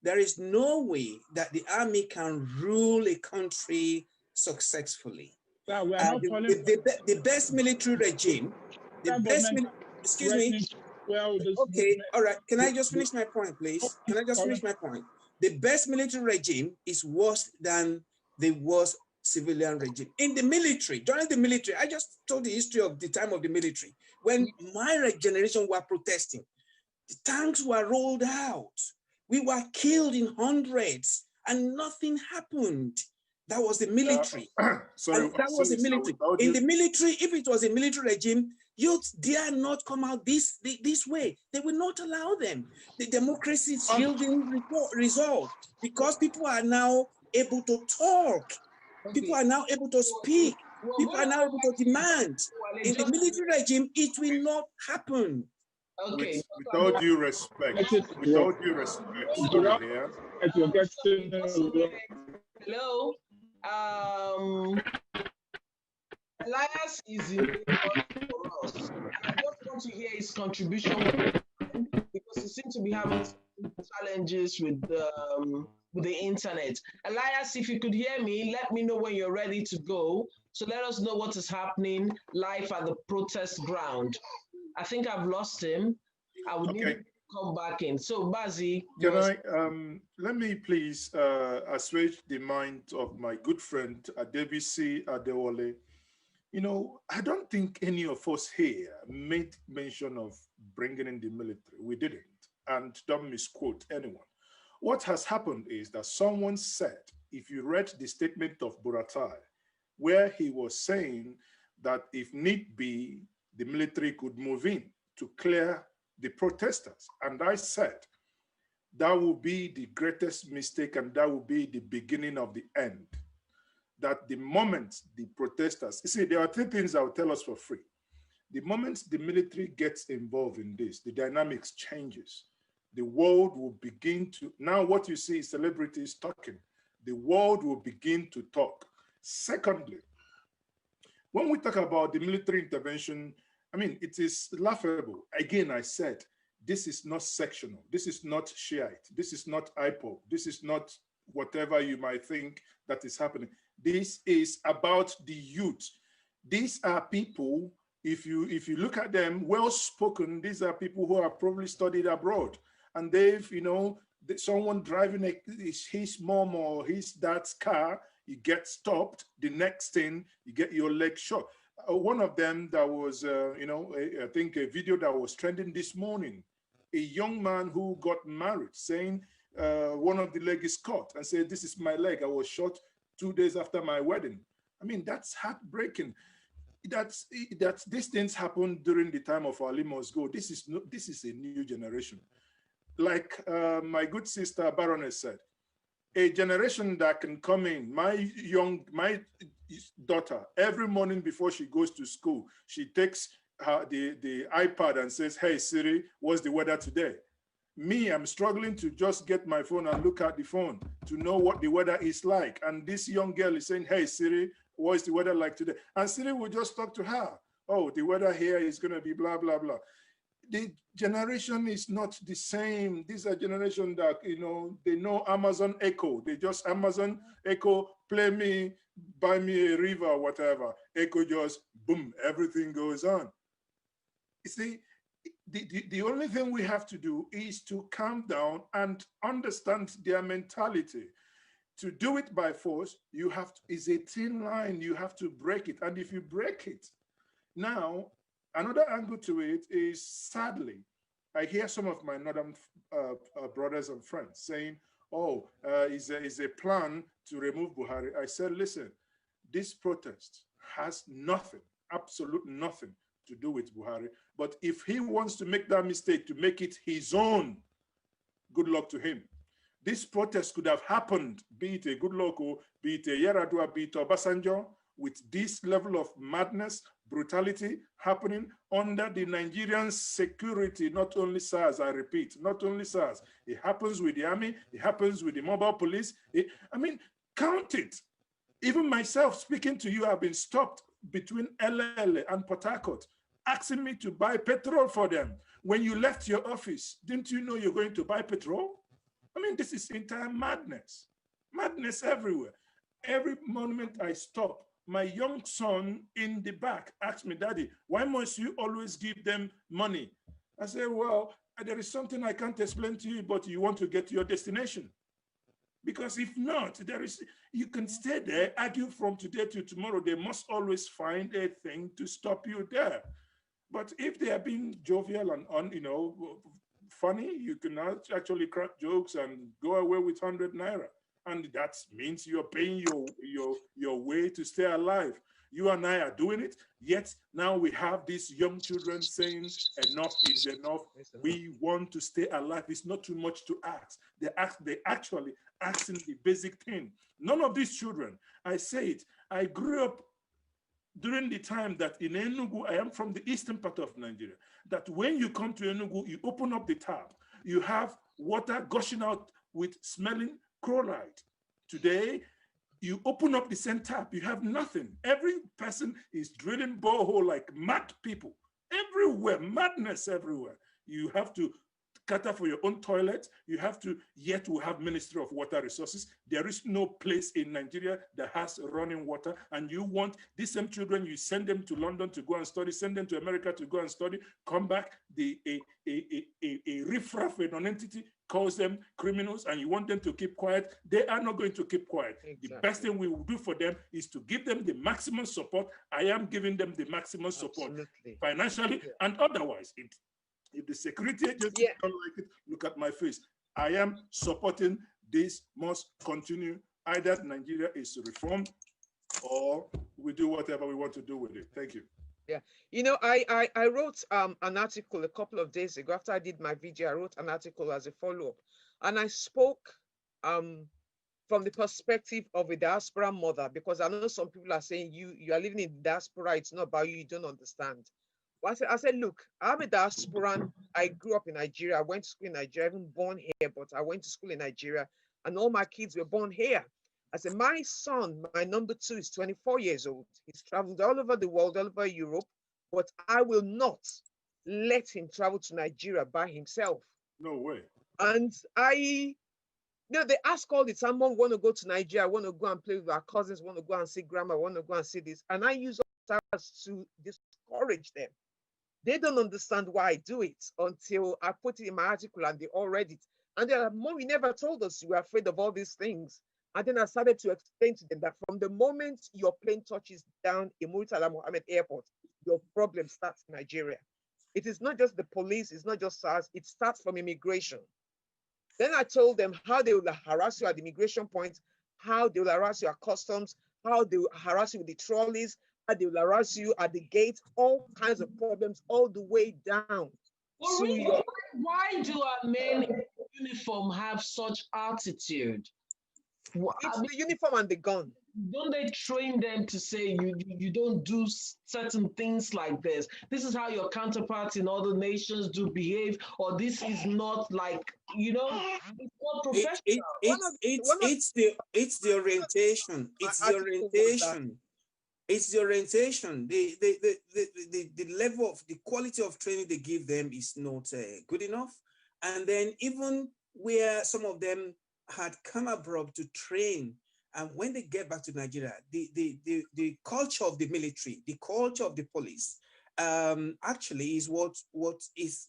There is no way that the army can rule a country successfully. The best military regime, excuse me. Okay, all right. Can I just finish my point, please? Can I just finish my point? The best military regime is worse than the worst civilian regime. In the military, during the military, I just told the history of the time of the military. When my generation were protesting, the tanks were rolled out. We were killed in hundreds and nothing happened. That was the military. The military. In the military, if it was a military regime, youth dare not come out this way. They will not allow them. The democracy is yielding result because people are now able to talk. People are now able to speak. People are now able to demand. In the military regime, it will not happen. Okay. With all due respect, Hello. Elias is in for us. I just want to hear his contribution because he seems to be having challenges with the internet. Elias, if you could hear me, let me know when you're ready to go. So let us know what is happening live at the protest ground. I think I've lost him. I would need to come back in. So Bazi, can I let me please assuage the mind of my good friend Adebisi Adewale. You know, I don't think any of us here made mention of bringing in the military. We didn't. and don't misquote anyone. What has happened is that someone said, if you read the statement of Buratai, where he was saying that if need be, the military could move in to clear the protesters. And I said, that will be the greatest mistake and that will be the beginning of the end. That the moment the protesters, you see, there are three things I will tell us for free. The moment the military gets involved in this, the dynamics changes. The world will begin to, now what you see is celebrities talking. The world will begin to talk. Secondly, when we talk about the military intervention, I mean, it is laughable. Again, I said, this is not sectional. This is not Shiite. This is not IPOB. This is not whatever you might think that is happening. This is about the youth. These are people, if you look at them, well-spoken, these are people who have probably studied abroad. And they've, you know, someone driving his mom or his dad's car, you get stopped. The next thing, you get your leg shot. One of them that was, you know, I think a video that was trending this morning, a young man who got married saying one of the leg is cut and said, this is my leg. I was shot 2 days after my wedding. I mean, that's heartbreaking. That's these things happened during the time of Ali Must Go. This is a new generation. Like my good sister Baroness said, a generation that can come in. My daughter, every morning before she goes to school, she takes the iPad and says, hey Siri, what's the weather today? Me, I'm struggling to just get my phone and look at the phone to know what the weather is like. And this young girl is saying, hey Siri, what's the weather like today? And Siri will just talk to her. Oh, the weather here is going to be blah, blah, blah. The generation is not the same. These are generation that, you know, they know Amazon Echo. They just Amazon Echo, play me, buy me a river, whatever. Echo just, boom, everything goes on. You see, the only thing we have to do is to calm down and understand their mentality. To do it by force, you have to, is a thin line. You have to break it. And if you break it, now, another angle to it is, sadly, I hear some of my northern brothers and friends saying, oh, is a plan to remove Buhari. I said, listen, this protest has nothing, absolute nothing to do with Buhari. But if he wants to make that mistake, to make it his own, good luck to him. This protest could have happened, be it a good local, be it a Yaradua, be it Obasanjo, with this level of madness, brutality happening under the Nigerian security, not only SARS, I repeat, not only SARS. It happens with the army, it happens with the mobile police. I mean, count it. Even myself speaking to you, I've been stopped between LL and Port Harcourt, asking me to buy petrol for them. When you left your office, didn't you know you're going to buy petrol? I mean, this is entire madness. Madness everywhere. Every moment I stop, my young son in the back asked me, Daddy, why must you always give them money? I said, well, there is something I can't explain to you, but you want to get to your destination. Because if not, you can stay there, argue from today to tomorrow. They must always find a thing to stop you there. But if they are being jovial and funny, you can actually crack jokes and go away with 100 naira. And that means you're paying your way to stay alive. You and I are doing it, yet now we have these young children saying enough is enough. We want to stay alive. It's not too much to ask. They actually asking the basic thing. None of these children, I say it, I grew up during the time that in Enugu, I am from the eastern part of Nigeria, that when you come to Enugu, you open up the tap, you have water gushing out with smelling chloride. Today, you open up the same tap, you have nothing. Every person is drilling borehole like mad people. Everywhere, madness everywhere. You have to cater for your own toilet. You have to, yet we have Ministry of Water Resources. There is no place in Nigeria that has running water. And you want these same children, you send them to London to go and study, send them to America to go and study, come back, a riffraff, a non-entity, calls them criminals, and you want them to keep quiet. They are not going to keep quiet. Exactly. The best thing we will do for them is to give them the maximum support. I am giving them the maximum support, financially and otherwise. If the security agency don't like it, look at my face. I am supporting this must continue. Either Nigeria is reformed or we do whatever we want to do with it. Thank you. Yeah, you know, I wrote an article a couple of days ago after I did my video. I wrote an article as a follow-up, and I spoke from the perspective of a diaspora mother, because I know some people are saying you are living in diaspora, it's not about you, you don't understand. Well, I said, look, I'm a diasporan. I grew up in Nigeria. I went to school in Nigeria, even born here, but I went to school in Nigeria, and all my kids were born here. I said, my son, my number 2, is 24 years old. He's traveled all over the world, all over Europe, but I will not let him travel to Nigeria by himself. No way. And you know, they ask all the time, Mom, want to go to Nigeria, want to go and play with our cousins, want to go and see grandma, want to go and see this. And I use all that to discourage them. They don't understand why I do it until I put it in my article and they all read it. And they're like, Mom, you never told us you were afraid of all these things. And then I started to explain to them that from the moment your plane touches down in Murtala Mohammed Airport, your problem starts in Nigeria. It is not just the police, it's not just SARS, it starts from immigration. Then I told them how they will harass you at the immigration point, how they will harass you at customs, how they will harass you with the trolleys, how they will harass you at the gate, all kinds of problems all the way down. Well, really, why do our men in uniform have such attitude? It's the uniform and the gun. Don't they train them to say you don't do certain things like this? This is how your counterparts in other nations do behave, or this is not like, you know, it's not professional. It's the orientation. It's the orientation. It's the orientation. The level of the quality of training they give them is not good enough. And then even where some of them had come abroad to train, and when they get back to Nigeria, the culture of the military, the culture of the police, actually is what is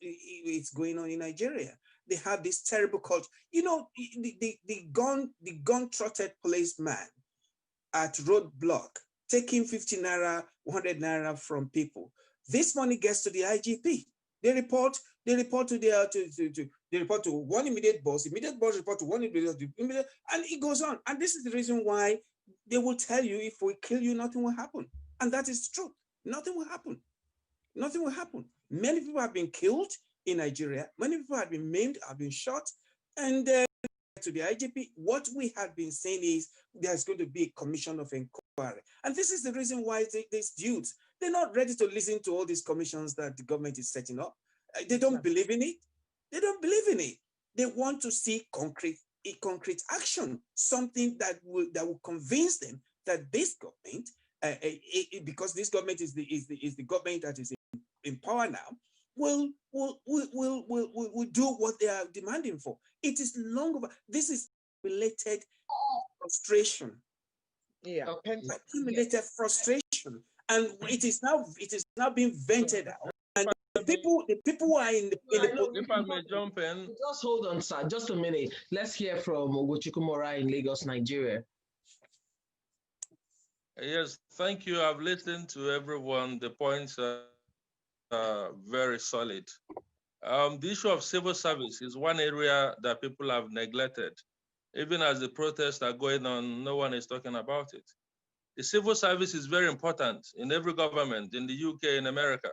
going on in Nigeria. They have this terrible culture. You know, the gun-trotted policeman at roadblock taking 50 naira, 100 naira from people. This money gets to the IGP. They report to they report to one immediate boss report to one immediate, and it goes on. And this is the reason why they will tell you, if we kill you, nothing will happen. And that is true. Nothing will happen. Nothing will happen. Many people have been killed in Nigeria. Many people have been maimed, have been shot. And to the IGP, what we have been saying is there's going to be a commission of inquiry. And this is the reason why these dudes, they're not ready to listen to all these commissions that the government is setting up. They don't believe in it. They don't believe in it. They want to see concrete action, something that will convince them that this government, because this government is the government that is in power now, will do what they are demanding for. It is long over. This is related frustration. Yeah, accumulated frustration, and it is now being vented out. And the people who are in the if I may jump in. Just hold on, sir. Just a minute. Let's hear from Ogochukwumora in Lagos, Nigeria. Yes, thank you. I've listened to everyone. The points are very solid. The issue of civil service is one area that people have neglected. Even as the protests are going on, no one is talking about it. The civil service is very important in every government, in the UK, in America.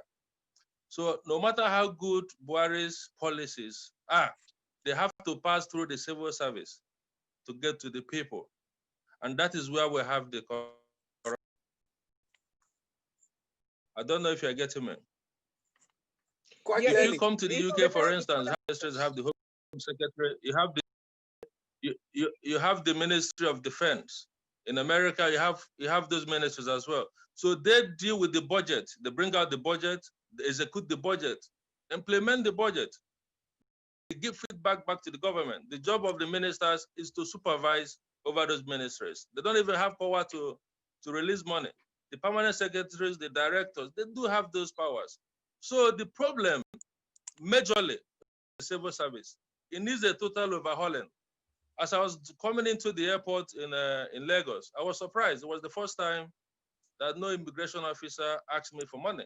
So no matter how good Buhari's policies are, they have to pass through the civil service to get to the people. And that is where we have the corruption. I don't know if you're getting me. If you come to the UK, for instance, have the Home Secretary, you have the Ministry of Defense. In America, you have those ministries as well. So they deal with the budget. They bring out the budget, they execute the budget, implement the budget. They give feedback back to the government. The job of the ministers is to supervise over those ministries. They don't even have power to release money. The permanent secretaries, the directors, they do have those powers. So the problem, majorly, the civil service, it needs a total overhauling. As I was coming into the airport in Lagos, I was surprised. It was the first time that no immigration officer asked me for money.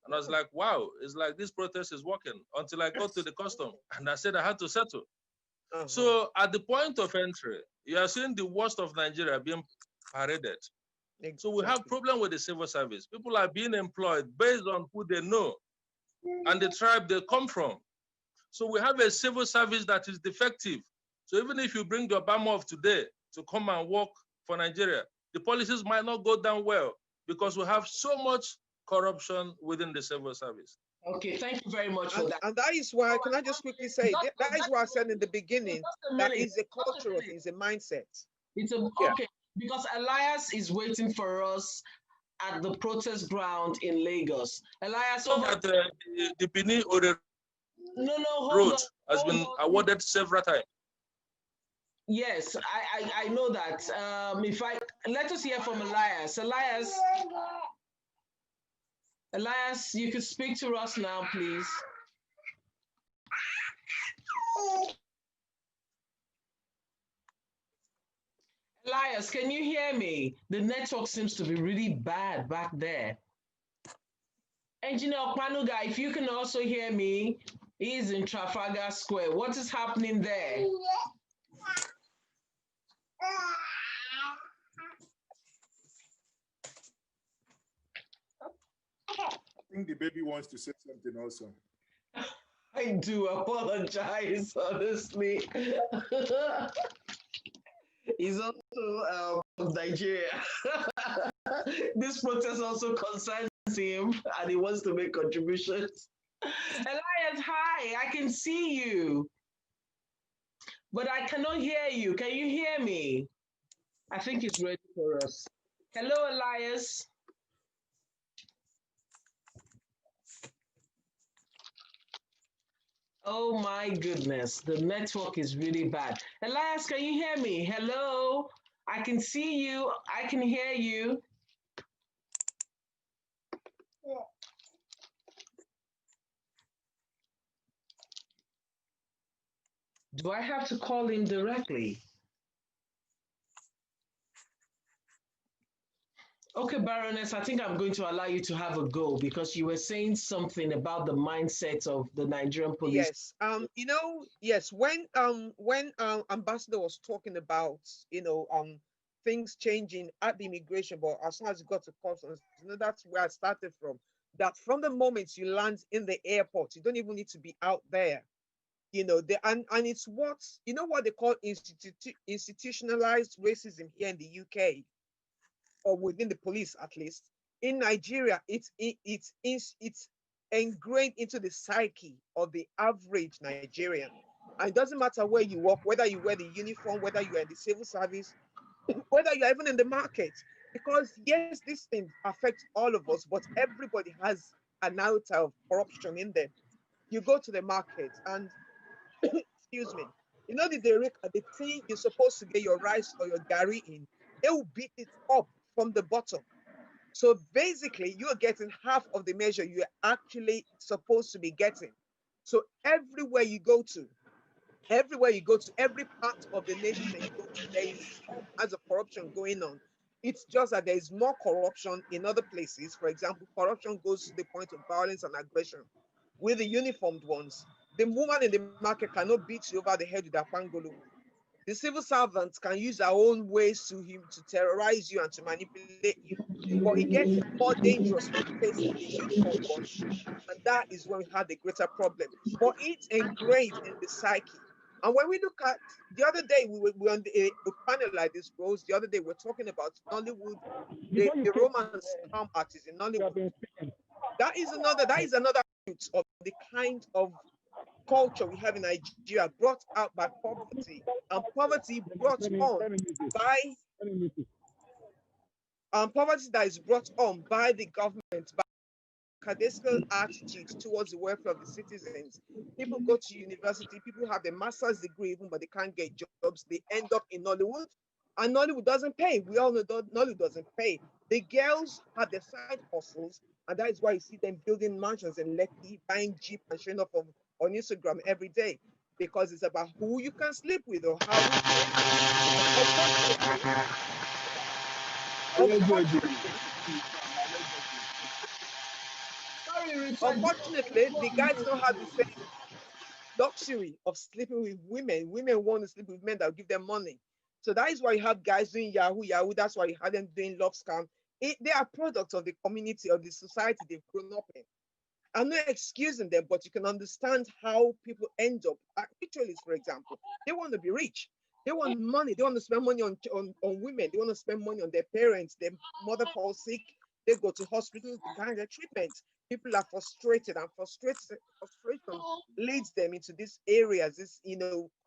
And I was like, wow, it's like this protest is working, until I got to the custom and I said I had to settle. So at the point of entry, you are seeing the worst of Nigeria being paraded. Exactly. So we have problem with the civil service. People are being employed based on who they know and the tribe they come from. So we have a civil service that is defective. So even if you bring the Obama of today to come and work for Nigeria, the policies might not go down well because we have so much corruption within the civil service. Okay, thank you very much for that. And that is why, can I just quickly say, that is why I said in the beginning, that is a cultural thing, it's a mindset. It's a, okay, because Elias is waiting for us at the protest ground in Lagos. Elias, so that the Benin road has been awarded several times. Yes, I know that. Let us hear from Elias. Elias, you could speak to us now, please. Elias, can you hear me? The network seems to be really bad back there. Engineer Okpanuga, if you can also hear me, he's in Trafalgar Square. What is happening there? I think the baby wants to say something also. I do apologize, honestly. He's also from Nigeria. This protest also concerns him and he wants to make contributions. Elias, hi, I can see you, but I cannot hear you. Can you hear me? I think he's ready for us. Hello, Elias. Oh my goodness, the network is really bad. Elias, can you hear me? Hello, I can see you, I can hear you. Do I have to call him directly? Okay, Baroness, I think I'm going to allow you to have a go because you were saying something about the mindset of the Nigerian police. Yes, you know, yes, when Ambassador was talking about, you know, things changing at the immigration, but as soon as you got to customs, you know, that's where I started from. That from the moment you land in the airport, you don't even need to be out there. You know, and it's what, you know, what they call institutionalized racism here in the UK, or within the police at least. In Nigeria, it's ingrained into the psyche of the average Nigerian. And it doesn't matter where you work, whether you wear the uniform, whether you are in the civil service, whether you're even in the market. Because yes, these things affect all of us, but everybody has an iota of corruption in them. You go to the market and excuse me, you know the thing you're supposed to get your rice or your gari in, they will beat it up from the bottom. So basically, you're getting half of the measure you're actually supposed to be getting. So everywhere you go to, every part of the nation you go to, there is all kinds of corruption going on. It's just that there is more corruption in other places. For example, corruption goes to the point of violence and aggression. With the uniformed ones, the woman in the market cannot beat you over the head with a pangolo. The civil servants can use their own ways to terrorize you and to manipulate you. But it gets more dangerous when you face the uniformed ones, and that is when we had the greater problem. But it's ingrained in the psyche. And when we look at the other day, we were on a panel like this, Rose. The other day, we're talking about Nollywood, the Roman scam artists in Nollywood. That is another root of the kind of culture we have in Nigeria, brought out by poverty, and poverty brought on by poverty that is brought on by the government, by cadastral attitude towards the welfare of the citizens. People go to university, people have a master's degree even, but they can't get jobs. They end up in Nollywood, and Nollywood doesn't pay. We all know that Nollywood doesn't pay. The girls have their side hustles, and that is why you see them building mansions in Lekki, buying Jeep and showing up on Instagram every day, because it's about who you can sleep with or how. Unfortunately, the guys don't have the same luxury of sleeping with women. Women want to sleep with men that will give them money. So that is why you have guys doing Yahoo, Yahoo. That's why you have them doing love scam. They are products of the community, of the society they've grown up in. I'm not excusing them, but you can understand how people end up. Ritualists, for example, they want to be rich. They want money. They want to spend money on women. They want to spend money on their parents. Their mother falls sick. They go to hospitals to get their treatment. People are frustrated, and frustration leads them into these areas, this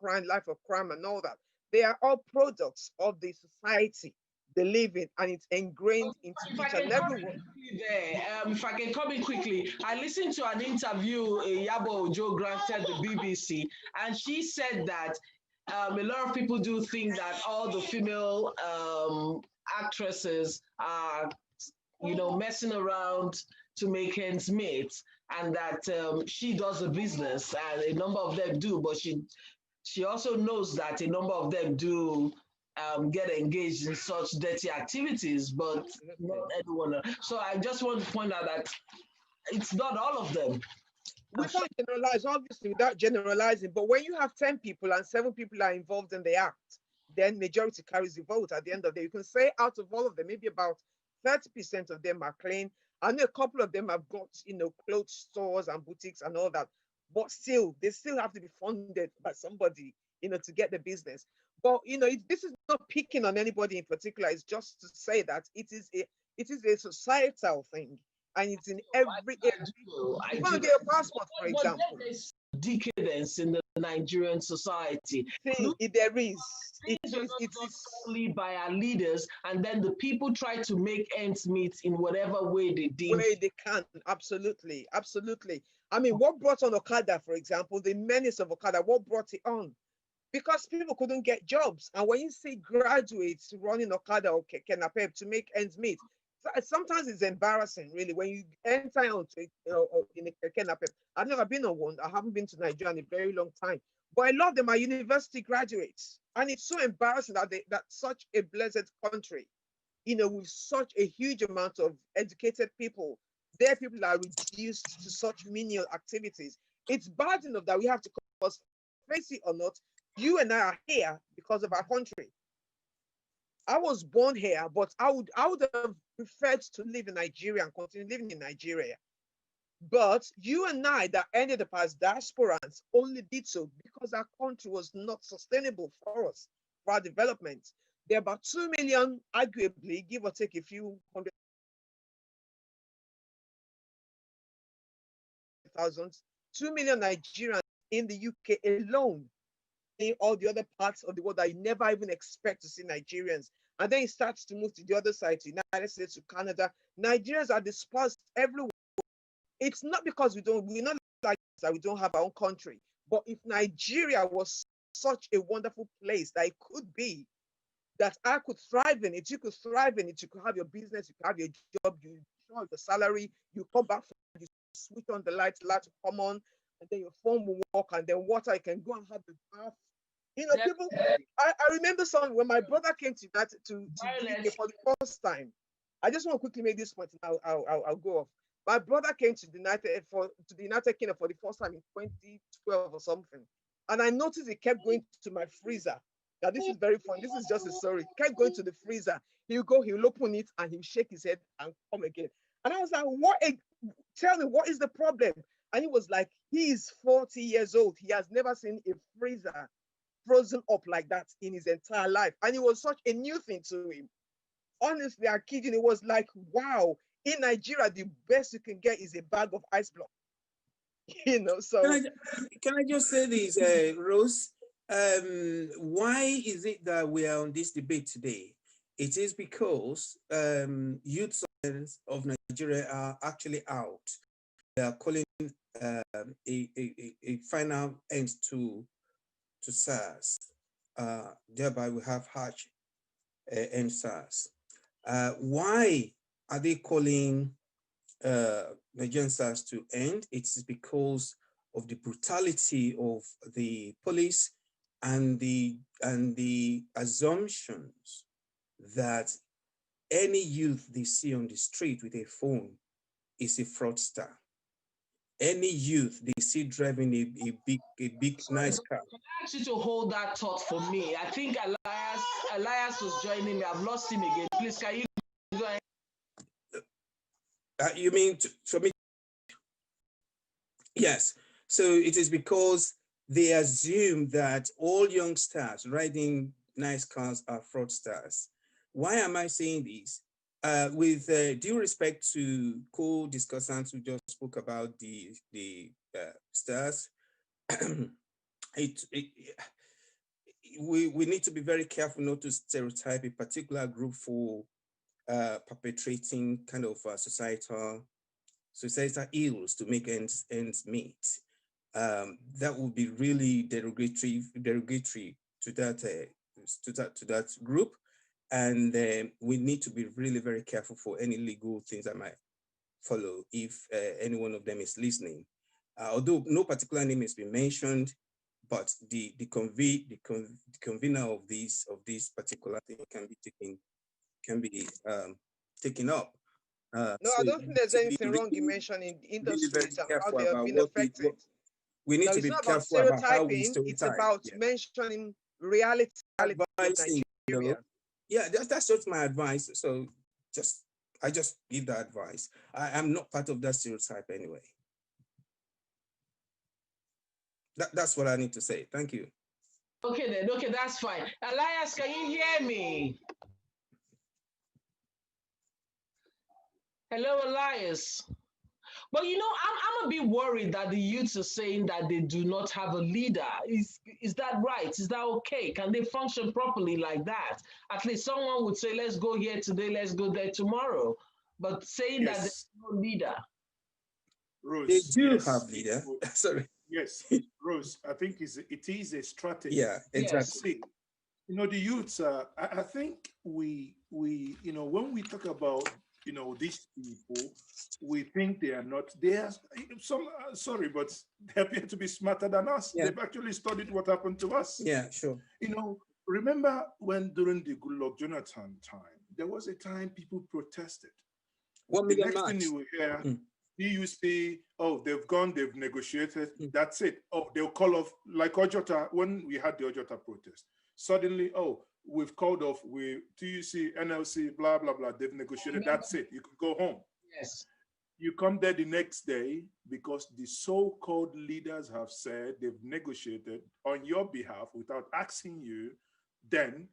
crime, life of crime, and all that. They are all products of the society they live in, and it's ingrained into each and every one. If I can come in quickly, I listened to an interview Yabo Ojo granted the BBC, and she said that a lot of people do think that all the female actresses are, messing around to make ends meet, and that she does a business, and a number of them do, but she also knows that a number of them do get engaged in such dirty activities, but not everyone. So I just want to point out that it's not all of them. We can't generalize, obviously, without generalizing, but when you have 10 people and 7 people are involved in the act, then majority carries the vote at the end of the day. You can say out of all of them, maybe about 30% of them are clean. I know a couple of them have got, clothes stores and boutiques and all that, but still, they still have to be funded by somebody, to get the business. But, this is not picking on anybody in particular. It's just to say that it is a societal thing. And it's in every area. You want to get a passport, for example. There's decadence in the Nigerian society. There is. It's only by our leaders, and then the people try to make ends meet in whatever way they deem. Way they can. Absolutely. Absolutely. I mean, what brought on Okada, for example, the menace of Okada, what brought it on? Because people couldn't get jobs. And when you see graduates running Okada or Keke Napep to make ends meet, sometimes it's embarrassing, really, when you enter onto in a Keke Napep. I've never been on one. I haven't been to Nigeria in a very long time. But a lot of them are university graduates. And it's so embarrassing that such a blessed country, with such a huge amount of educated people, their people are reduced to such menial activities. It's bad enough that we have to, because, face it or not, you and I are here because of our country. I was born here, but I would have preferred to live in Nigeria and continue living in Nigeria. But you and I that ended up as diasporans only did so because our country was not sustainable for us, for our development. There are about 2 million, arguably, give or take a few 100,000, 2 million Nigerians in the UK alone. In all the other parts of the world that you never even expect to see Nigerians. And then it starts to move to the other side, to the United States, to Canada. Nigerians are dispersed everywhere. It's not because we're not like that we don't have our own country. But if Nigeria was such a wonderful place that it could be, that I could thrive in it, you could thrive in it, you could have your business, you could have your job, you have your salary, you come back, you switch on the light will come on, and then your phone will work, and then water, you can go and have the bath. People, I remember when my brother came to UK for the first time. I just want to quickly make this point, and I'll go off. My brother came to the United Kingdom for the first time in 2012 or something. And I noticed he kept going to my freezer. Now, this is very fun. This is just a story. He kept going to the freezer. He'll open it, and he'll shake his head and come again. And I was like, tell me, what is the problem? And he was like, he's 40 years old. He has never seen a freezer frozen up like that in his entire life. And it was such a new thing to him. Honestly, I kid you, it was like, wow, in Nigeria, the best you can get is a bag of ice block. So. Can I just say this, Rose? Why is it that we are on this debate today? It is because youth of Nigeria are actually out. They are calling a final end to SARS. Thereby, we have harsh end SARS. Why are they calling Nigerian SARS to end? It's because of the brutality of the police and the assumptions that any youth they see on the street with a phone is a fraudster. any youth they see driving a big nice car. Can I ask you to hold that thought for me? I think Elias was joining me. I've lost him again. Please, can you go ahead? You mean for me? Yes. So it is because they assume that all youngsters riding nice cars are fraudsters. Why am I saying this? With due respect to co-discussants who just spoke about the stars, we need to be very careful not to stereotype a particular group for perpetrating kind of societal ills to make ends meet. That would be really derogatory to that group, and we need to be really very careful for any legal things that might follow if any one of them is listening. Although no particular name has been mentioned, but the convener of this particular thing can be taken up. No, I don't think there's anything wrong in mentioning industries and how they have been affected. We need to be careful about how we stereotype. It's about mentioning reality of Nigeria. Yeah, that's just my advice. So I just give that advice. I'm not part of that stereotype anyway. That's what I need to say. Thank you. Okay then. Okay, that's fine. Elias, can you hear me? Hello, Elias. But you know, I'm a bit worried that the youths are saying that they do not have a leader. Is that right? Is that okay? Can they function properly like that? At least someone would say, let's go here today, let's go there tomorrow. But saying that there's no leader. Rose, they do have leader. Sorry. Yes, Rose, I think it is a strategy. Yeah, exactly. Yes. See, you know, the youths, I think we, you know, when we talk about, you know, these people, we think they are not, they are some, sorry, but they appear to be smarter than us. Yeah. They've actually studied what happened to us. Yeah, sure. You know, remember when during the Goodluck Jonathan time, there was a time people protested. 1 The million next thing march. you will hear, PUC, oh, they've gone, they've negotiated, that's it. Oh, they'll call off, like Ojota, when we had the Ojota protest. Suddenly, oh, we've called off with TUC, NLC, blah, blah, blah, they've negotiated, that's it. You can go home. Yes. You come there the next day because the so-called leaders have said they've negotiated on your behalf without asking you, then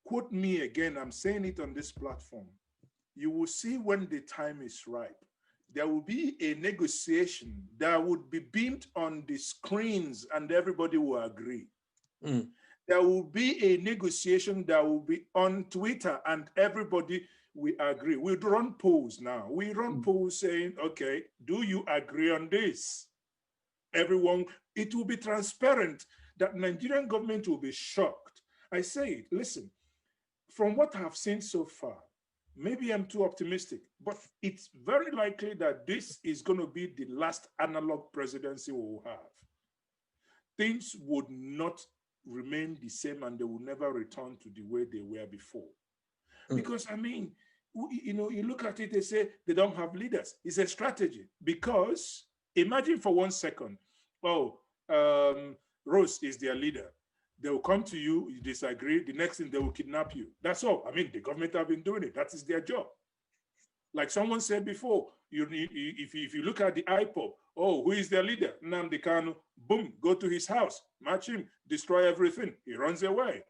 quote me again, I'm saying it on this platform. You will see when the time is ripe. There will be a negotiation that would be beamed on the screens and everybody will agree. There will be a negotiation that will be on Twitter and everybody will agree. We run polls now. We run polls saying, okay, do you agree on this? Everyone, it will be transparent that Nigerian government will be shocked. I say it, listen, from what I've seen so far, maybe I'm too optimistic, but it's very likely that this is going to be the last analog presidency we will have. Things would not remain the same and they will never return to the way they were before. Because, I mean, you know, you look at it, they say they don't have leaders. It's a strategy because imagine for 1 second, oh, Rose is their leader. They will come to you, you disagree, the next thing they will kidnap you. That's all. I mean, the government have been doing it. That is their job. Like someone said before, if you look at the IPOB, oh, who is their leader? Nnamdi Kanu, boom, go to his house, match him, destroy everything. He runs away.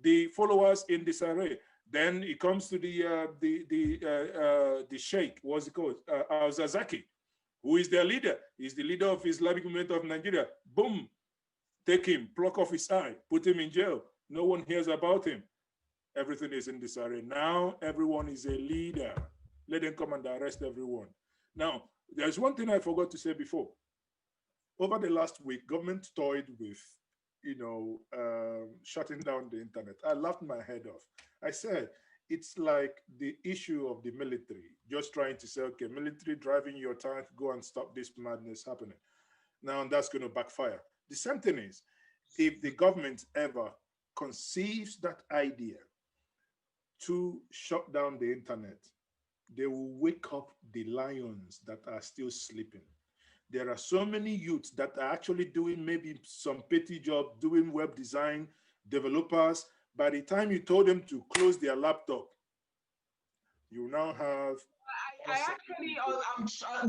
The followers in disarray. Then it comes to the sheikh, what's it called? Al-Zazaki, who is their leader? He's the leader of Islamic Movement of Nigeria. Boom, take him, pluck off his eye, put him in jail. No one hears about him. Everything is in disarray. Now everyone is a leader. Let them come and arrest everyone. Now, there's one thing I forgot to say before. Over the last week, government toyed with, you know, shutting down the internet. I laughed my head off. I said, it's like the issue of the military, just trying to say, okay, military driving your tank, go and stop this madness happening. Now that's going to backfire. The same thing is, if the government ever conceives that idea to shut down the internet, they will wake up the lions that are still sleeping. There are so many youths that are actually doing maybe some petty job, doing web design, developers. By the time you told them to close their laptop, you now have. I actually,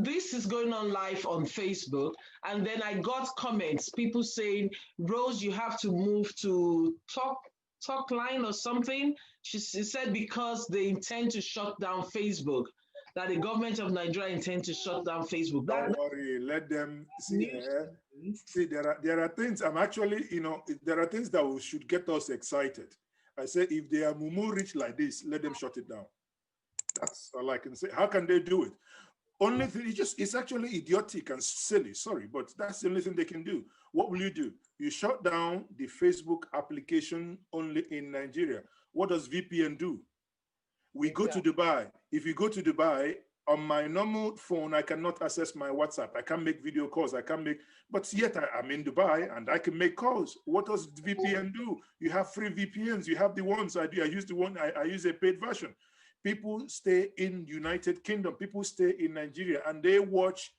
this is going on live on Facebook, and then I got comments, people saying, Rose, you have to move to talk line or something. She said because they intend to shut down Facebook, that the government of Nigeria intends to shut down Facebook. Don't worry, let them see. See, there are things. I'm actually, there are things that should get us excited. I say, if they are mumu rich like this, let them shut it down. That's all I can say. How can they do it? Only thing, it's actually idiotic and silly. Sorry, but that's the only thing they can do. What will you do? You shut down the Facebook application only in Nigeria. What does VPN do? We go to Dubai. If you go to Dubai, on my normal phone, I cannot access my WhatsApp. I can't make video calls. I can't make, but yet I'm in Dubai and I can make calls. What does VPN do? You have free VPNs. You have the ones I do. I use the one, I use a paid version. People stay in United Kingdom. People stay in Nigeria and they watch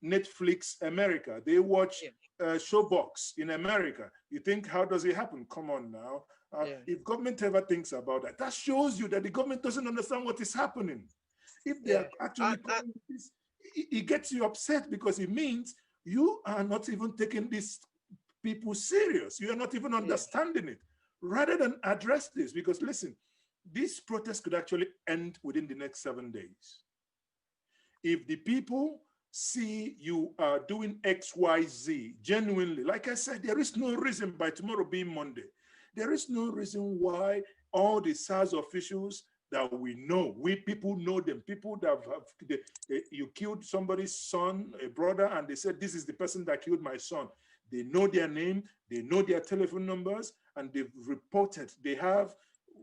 Netflix America. They watch Showbox in America. You think, how does it happen? Come on now. If government ever thinks about that, that shows you that the government doesn't understand what is happening. If they are actually this, it gets you upset because it means you are not even taking these people serious. You are not even understanding it. Rather than address this, because listen, this protest could actually end within the next 7 days. If the people see you are doing X, Y, Z genuinely, like I said, there is no reason by tomorrow being Monday. There is no reason why all the SARS officials that we know, we people know them, people that you killed somebody's son, a brother, and they said, this is the person that killed my son. They know their name, they know their telephone numbers, and they've reported, they have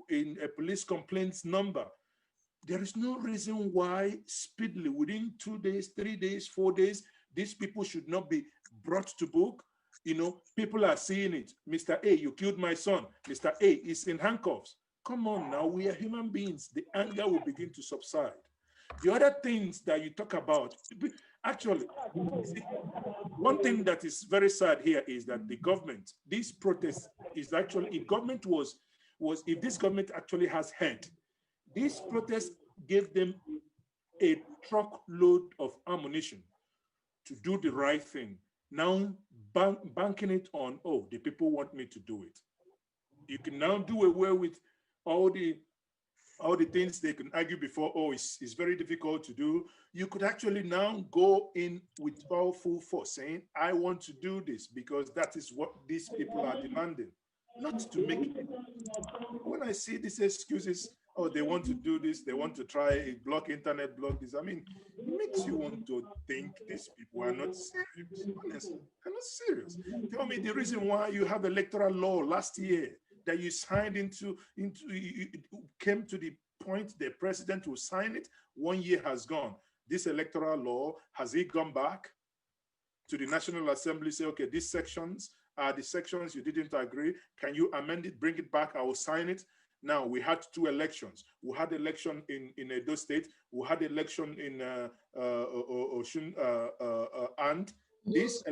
in a police complaints number. There is no reason why speedily, within 2 days, 3 days, 4 days, these people should not be brought to book. You know, people are seeing it. Mr. A, you killed my son. Mr. A is in handcuffs. Come on now, we are human beings. The anger will begin to subside. The other things that you talk about, actually, see, one thing that is very sad here is that the government, this protest is actually, if government was if this government actually has head, this protest gave them a truckload of ammunition to do the right thing. Now banking it on, oh, the people want me to do it. You can now do away with all the things they can argue before, oh, it's very difficult to do. You could actually now go in with all full force saying, I want to do this because that is what these people are demanding, not to make it. When I see these excuses, oh, they want to do this, they want to try block internet, block this. I mean, it makes you want to think these people are not serious. Honestly, they're not serious. Tell me the reason why you have electoral law last year that you signed into it came to the point the president will sign it. 1 year has gone. This electoral law, has it gone back to the National Assembly? Say, okay, these sections are the sections you didn't agree. Can you amend it, bring it back? I will sign it. Now, we had 2 elections. We had election in Edo State. We had election in Oshun, and this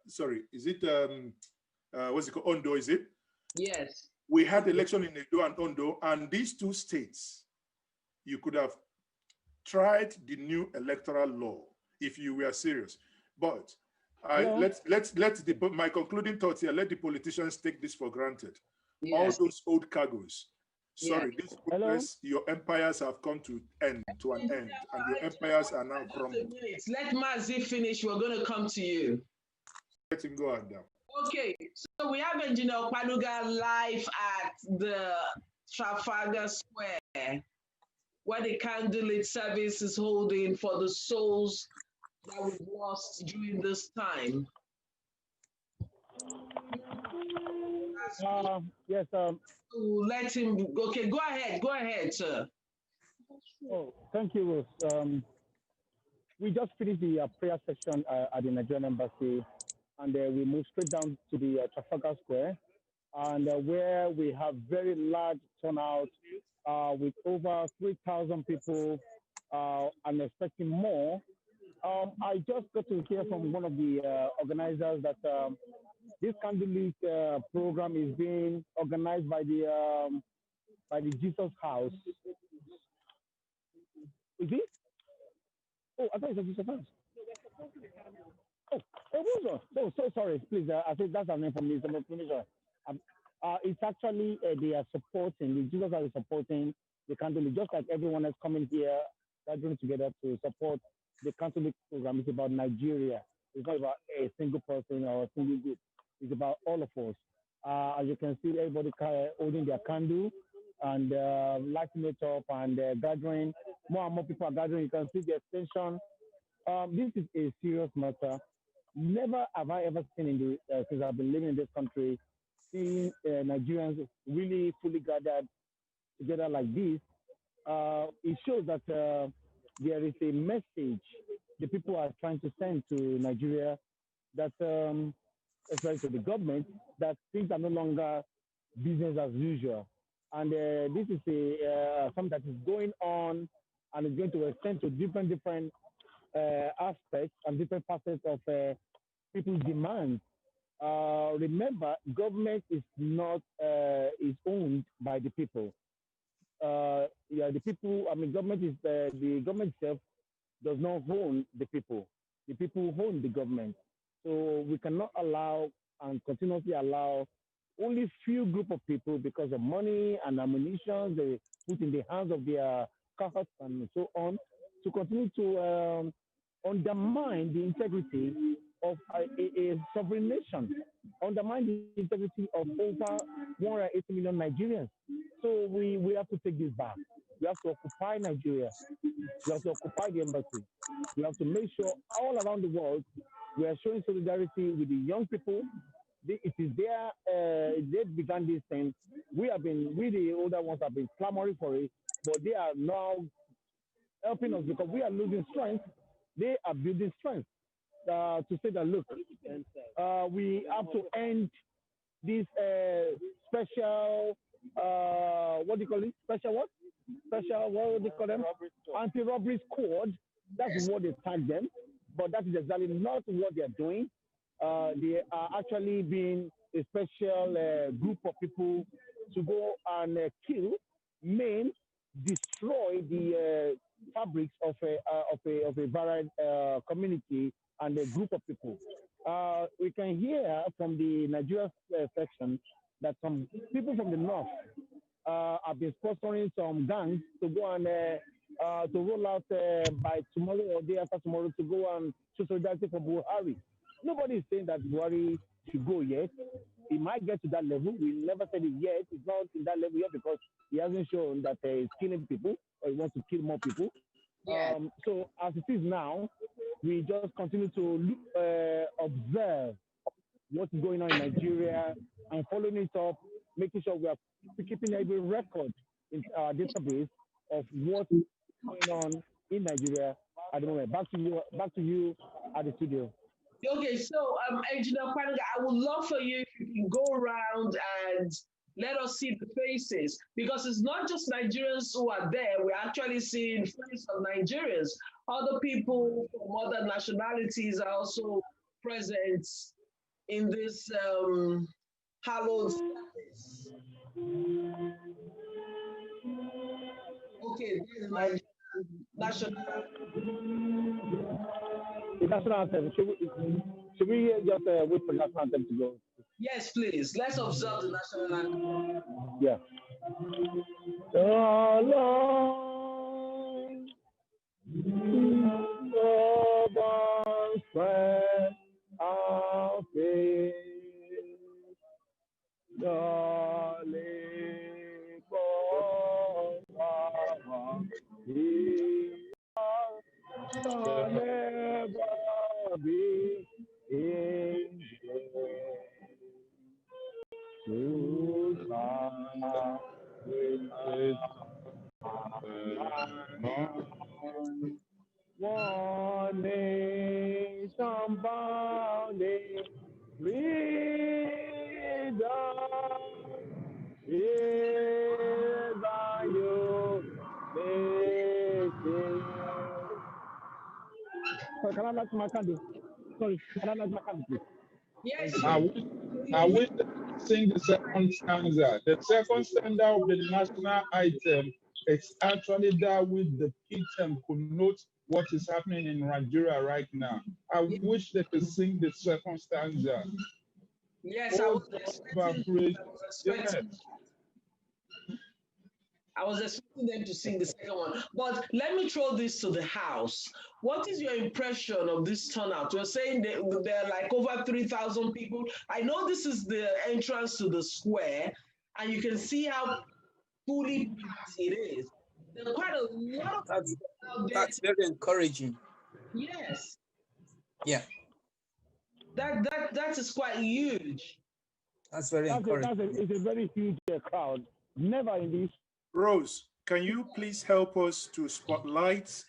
sorry, is it, what's it called, Ondo, is it? Yes. We had election in Edo and Ondo, and these 2 states, you could have tried the new electoral law if you were serious. But my concluding thoughts here, let the politicians take this for granted. Yes. All those old cargoes. Sorry, this progress, your empires have come to an end, and your empires are now crumbling. Let Mazi finish. We're going to come to you. Let him go on down. Okay, so we have Engineer Kwanuga live at the Trafalgar Square, where the candlelit service is holding for the souls that we've lost during this time. Yes. Let him. Okay, go ahead, sir. Oh, thank you, Rose. We just finished the prayer session at the Nigerian Embassy, and we moved straight down to the Trafalgar Square, and where we have very large turnout with over 3,000 people. I'm expecting more I just got to hear from one of the organizers that this candlelit program is being organized by the Jesus House. Is it? Oh, I thought it was Jesus House. Oh, oh, so sorry. Please, I think that's an information. Um, it's actually they are supporting the Jesus House is supporting the candlelit, just like everyone else coming here, gathering together to support the candlelit program. It's about Nigeria. It's not about a single person or a single group. It's about all of us. As you can see, everybody holding their candle and lighting it up and gathering. More and more people are gathering. You can see the extension. This is a serious matter. Never have I ever seen in the since I've been living in this country, seeing Nigerians really fully gathered together like this. It shows that there is a message the people are trying to send to Nigeria that, especially to the government, that things are no longer business as usual. And this is something that is going on and is going to extend to different aspects and different facets of people's demands. Remember, government is not is owned by the people. Yeah, the people. I mean, government is the government itself does not own the people. The people own the government. So we cannot allow and continuously allow only few group of people because of money and ammunition they put in the hands of their cohorts and so on to continue to undermine the integrity of a sovereign nation, undermine the integrity of over 180 million Nigerians. So we have to take this back. We have to occupy Nigeria. We have to occupy the embassy. We have to make sure all around the world we are showing solidarity with the young people. It is they began this thing. We the older ones have been clamoring for it, but they are now helping us because we are losing strength. They are building strength to say that, look, we have to end this special, what do you call it? Special what? Special, what do you call them? Anti-robbery squad. That's what they tag them. But that is exactly not what they're doing. They are actually being a special group of people to go and kill, maim, destroy the fabrics of a varied community and a group of people. We can hear from the Nigeria section that some people from the north have been sponsoring some gangs to go and to roll out by tomorrow or day after tomorrow to go and show solidarity for Buhari. Nobody is saying that Buhari should go yet. He might get to that level. We never said it yet. It's not in that level yet because he hasn't shown that he's killing people or he wants to kill more people. Yeah. So as it is now, we just continue to observe what's going on in Nigeria and following it up, making sure we are keeping every record in our database of what's going on in Nigeria at the moment. Back to you at the studio. Okay, so Engineer Kwanga, I would love for you if you can go around and let us see the faces because it's not just Nigerians who are there. We're actually seeing faces of Nigerians. Other people from other nationalities are also present in this hallowed space. Okay, this is my national. The national anthem. Should we just wait for the national anthem to go? Yes, please. Let's observe the national anthem. Yeah. So long, love spread our faith, darling, for our shall never be in one nation bound in freedom is our unity. can I like my candidate? Sorry, can I like my candidate? Yes. I wish they sing the second stanza. The second stanza of the national item is actually that which depicts and connotes what is happening in Nigeria right now. I wish they could sing the second stanza. Yes, I was expecting. I was expecting them to sing the second one. But let me throw this to the House. What is your impression of this turnout? You're saying there are like over 3,000 people. I know this is the entrance to the square, and you can see how fully packed it is. There are quite a lot of people out there. That's very encouraging. Yes. Yeah. That is quite huge. That's very encouraging. It's a very huge crowd. Never in this. Rose, can you please help us to spotlight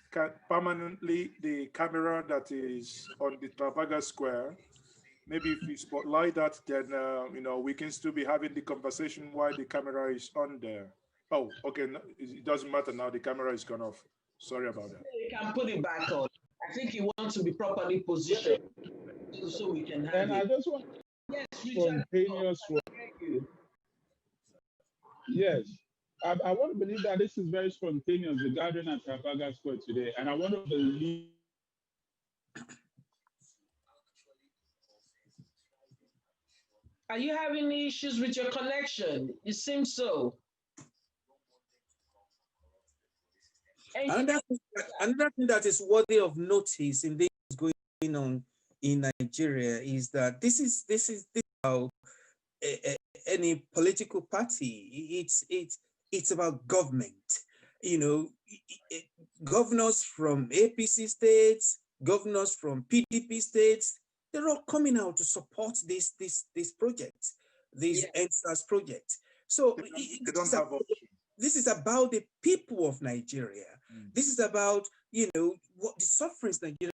permanently the camera that is on the Trafalgar Square? Maybe if you spotlight that, then you know, we can still be having the conversation while the camera is on there. Oh, okay. No, it doesn't matter now. The camera is gone off. Sorry about that. You can put it back on. I think you want to be properly positioned so we can have and it. I just want spontaneous one. Yes. I want to believe that this is very spontaneous, the gathering at Trafalgar Square today. And I want to believe. Are you having issues with your connection? It seems so. Another thing that is worthy of notice in this going on in Nigeria is that this is how any political party. It's about government. You know, governors from APC states, governors from PDP states, they're all coming out to support this project, this NSAS project. So they don't have options. This is about the people of Nigeria. This is about, you know, what the sufferings Nigeria.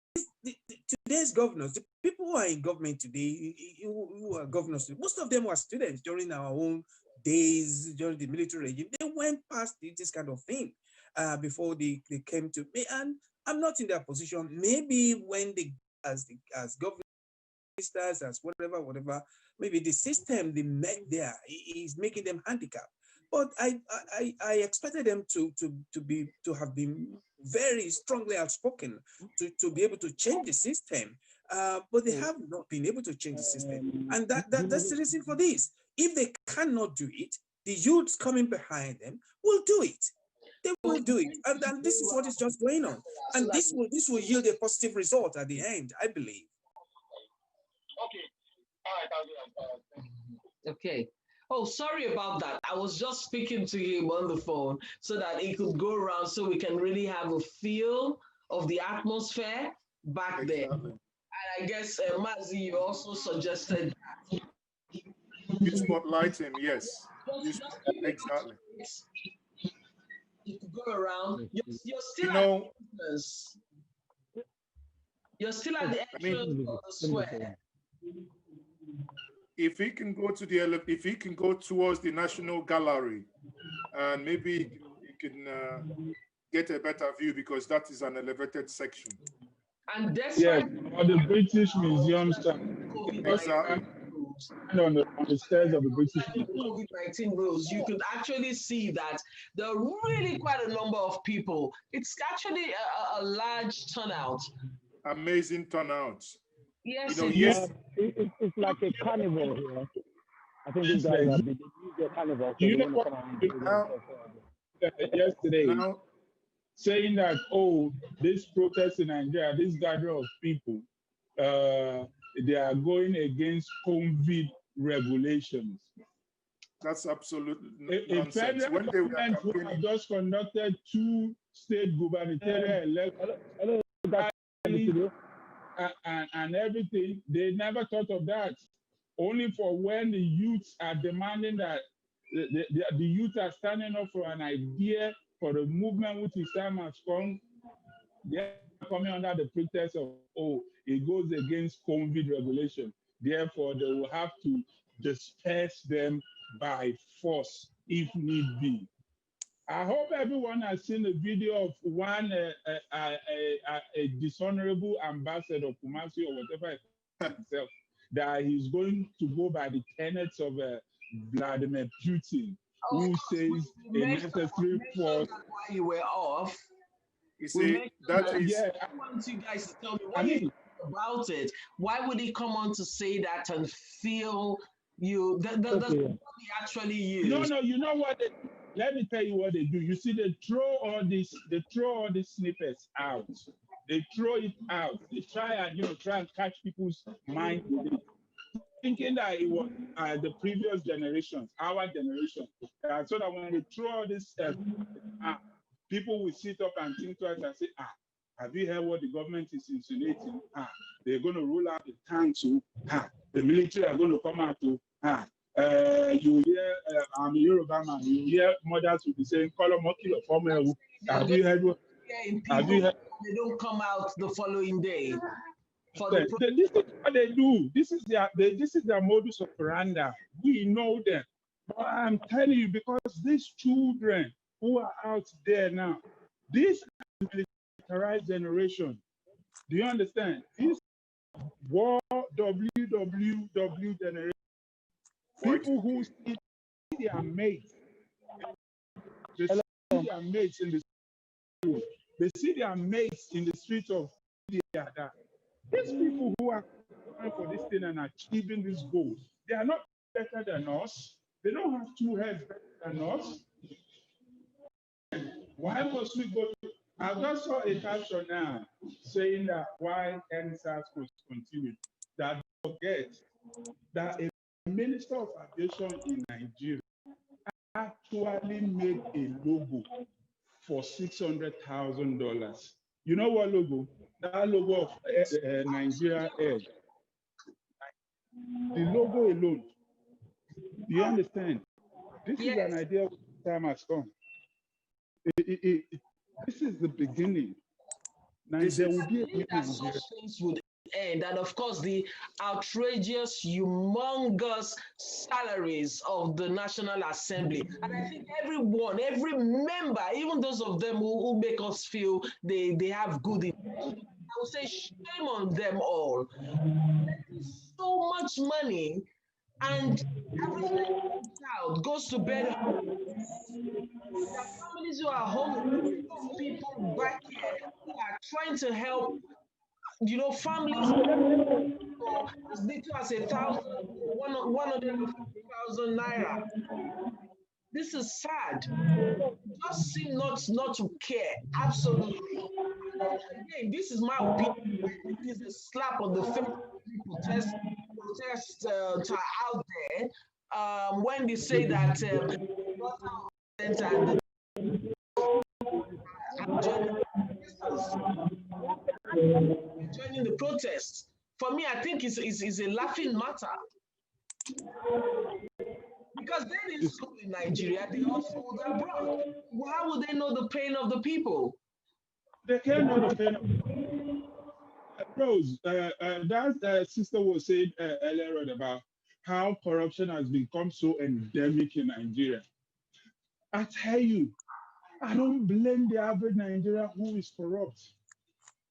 Today's governors, the people who are in government today, who are governors, most of them were students during our own days, during the military regime. They went past this kind of thing before they came to me. And I'm not in their position. Maybe when they, as government ministers, as whatever, maybe the system they met there is making them handicapped. But I expected them to have been very strongly outspoken to be able to change the system, but they have not been able to change the system, and that's the reason for this. If they cannot do it, the youths coming behind them will do it. They will do it, and this is what is just going on, and this will yield a positive result at the end, I believe. Okay. Oh, sorry about that. I was just speaking to him on the phone so that he could go around so we can really have a feel of the atmosphere back there. And I guess, Mazi, you also suggested that. You spotlight him, yes. Exactly. You could go around. You're still you're still at the entrance of the square. If he can go to if he can go towards the National Gallery, and maybe he can get a better view, because that is an elevated section. And that's or the British Museum stuff. Exactly. On the stairs of the British COVID-19 rules, you could actually see that there are really quite a number of people. It's actually a large turnout. Amazing turnout. Yes, you know, it's like a carnival here. I think these guys are the carnival. So you know what? Yesterday, saying that, oh, this protest in Nigeria, this gathering of people, they are going against COVID regulations. That's absolutely nonsense. Federal when they were have just conducted 2 state gubernatorial elections and everything. They never thought of that. Only for when the youths are demanding that the youth are standing up for an idea, for the movement which is time has come. They're coming under the pretext of, oh, it goes against COVID regulation. Therefore, they will have to disperse them by force if need be. I hope everyone has seen a video of one a dishonorable ambassador of Kumasi or whatever himself, that he's going to go by the tenets of Vladimir Putin, who says a necessary force. Why you were off? You see, that is. Yeah, I want you guys to tell me what you think about it. Why would he come on to say that and feel you? That's what he actually used. No, you know what? Let me tell you what they do. You see, they throw all these snippets out. They throw it out. They try and catch people's mind with it, thinking that it was the previous generations, our generation. So that when they throw all this people will sit up and think twice and say, have you heard what the government is insinuating? They're going to roll out the tanks. The military are going to come out to. You hear, I'm a Yoruba man. You hear mothers will be saying, have you heard what? Have you heard? They don't come out the following day. This is what they do. This is their modus operandi. We know them. But I'm telling you, because these children who are out there now, this militarized generation, do you understand? This war WWW generation, people who see their mates, they see their mates in the street. They see their mates in the streets of India. These people who are trying for this thing and achieving these goals, they are not better than us. They don't have two heads better than us. Why must we go to? I just saw a caption now saying that why NSAS was continued. That forget that a minister of aviation in Nigeria actually made a logo for $600,000. You know what logo? That logo of Nigeria Air. The logo alone. Do you understand? This is an idea of time has come. This is the beginning. Now, there will be a such things would end, and of course the outrageous, humongous salaries of the National Assembly. And I think everyone, every member, even those of them who make us feel they have good intentions, I would say shame on them all. So much money, and every child goes to bed. There are families who are home, people back here who are trying to help, families for as little as 150,000 naira. This is sad. Just seem not to care. Absolutely. Again, this is my opinion. It is a slap on the face. Protest out there when they say that joining the protest. For me, I think it's a laughing matter. Because they didn't school in Nigeria, they all schooled abroad. How would they know the pain of the people? They can't know the pain of the people. Rose, that sister was saying earlier on about how corruption has become so endemic in Nigeria. I tell you, I don't blame the average Nigerian who is corrupt,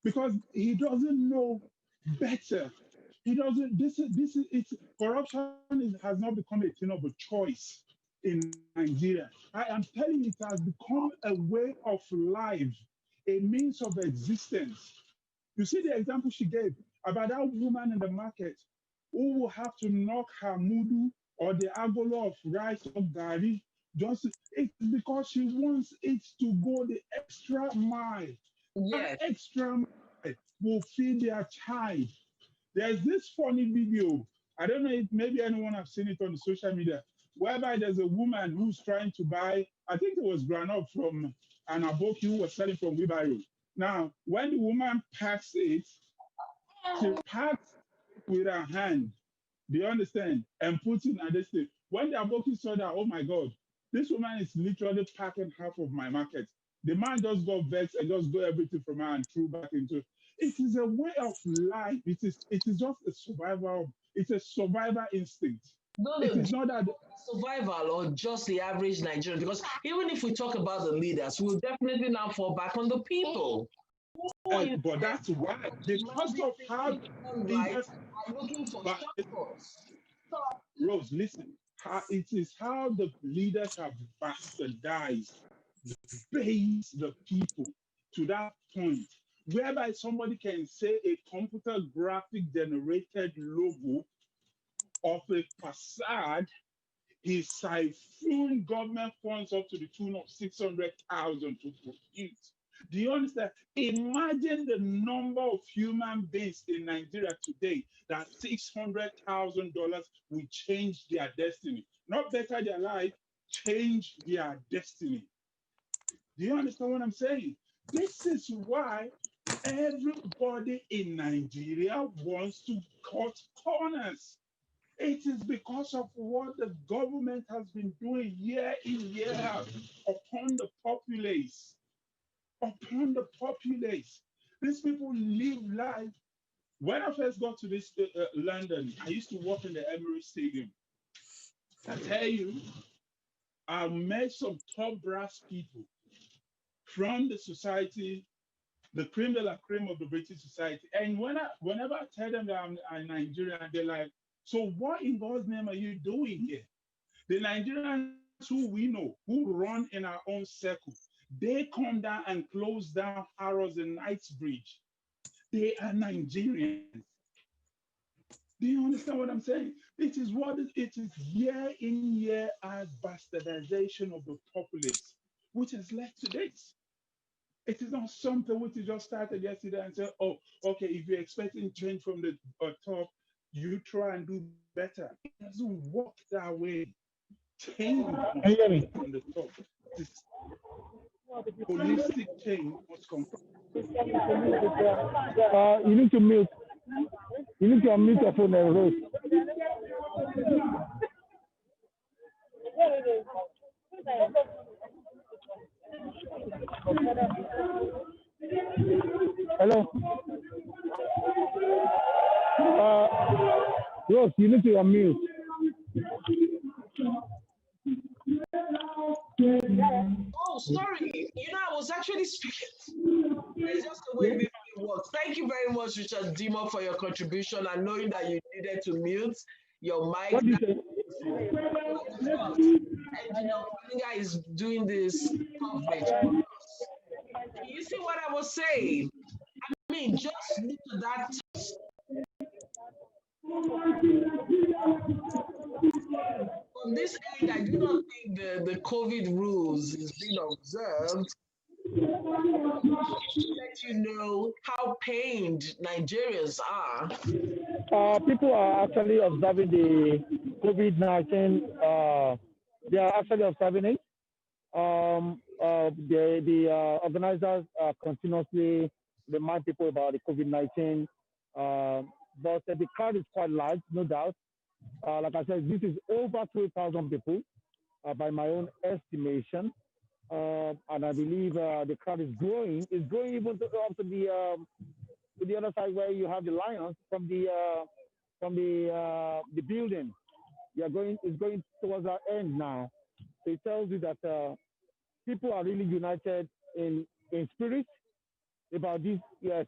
because he doesn't know better. He doesn't. Corruption has not become a thing of a choice in Nigeria. I am telling you, it has become a way of life, a means of existence. You see the example she gave about that woman in the market who will have to knock her mudu or the agolo of rice or gari just because she wants it to go the extra mile. Yes. That extra mile will feed their child. There's this funny video. I don't know if maybe anyone has seen it on the social media, whereby there's a woman who's trying to buy, I think it was granite from an aboki who was selling from wheelbarrow. Now, when the woman packs it, she packs it with her hand. Do you understand? And puts it in this thing. When the aboki saw that, oh my God, this woman is literally packing half of my market. The man just got vexed and just got everything from her and threw back into it. It is a way of life. It is just a survival. It's a survival instinct. No, It is not that. survival or just the average Nigerian, because even if we talk about the leaders, we'll definitely now fall back on the people. But that's why, because of how leaders are looking for shortcuts. Rose, listen, it is how the leaders have bastardized the base, the people, to that point whereby somebody can say a computer graphic generated logo of a facade is siphoned government funds up to the tune of 600,000 to produce. Do you understand? Imagine the number of human beings in Nigeria today that $600,000 will change their destiny. Not better their life, change their destiny. Do you understand what I'm saying? This is why everybody in Nigeria wants to cut corners. It is because of what the government has been doing year in, year out upon the populace. Upon the populace. These people live life. When I first got to this London, I used to work in the Emirates Stadium. I tell you, I met some top brass people from the society, the creme de la creme of the British society. And whenever I tell them that I'm Nigerian, they're like, so what in God's name are you doing here? The Nigerians who we know, who run in our own circle, they come down and close down Harrods and Knightsbridge. They are Nigerians. Do you understand what I'm saying? It is year in, year out bastardization of the populace, which has led to this. It is not something which you just started yesterday and said, oh, okay, if you're expecting change from the top, you try and do better. It doesn't work that way. Change from the top. This holistic change must come from. You need to mute. You need to unmute your phone, Rose. Hello. Rose, you need to unmute. Oh, sorry. I was actually speaking. It's just the way it works. Thank you very much, Richard Dimo, for your contribution and knowing that you needed to mute your mic. What do you say? And guy is doing this coverage. You see what I was saying? I mean, just look at that. On this end, I do not think the COVID rules is being observed. Let you know how pained Nigerians are. People are actually observing the COVID-19. They are actually observing it. The organizers continuously remind people about the COVID-19. But the crowd is quite large, no doubt. Like I said, this is over 3,000 people by my own estimation. And I believe the crowd is growing. It's growing even up to the other side where you have the lions from the building. It's going towards our end now. So it tells you that people are really united in spirit about this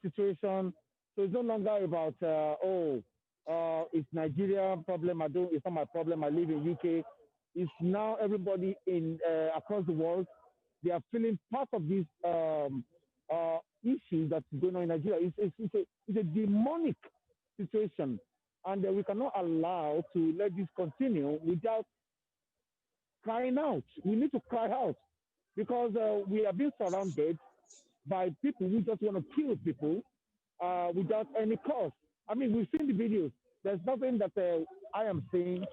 situation. So it's no longer about it's Nigeria problem. It's not my problem. I live in UK. It's now everybody in across the world. They are feeling part of this issue that's going on in Nigeria. It's a demonic situation, and we cannot allow to let this continue without crying out. We need to cry out because we are being surrounded by people who just want to kill people without any cause. I mean, we've seen the videos. There's nothing that I am saying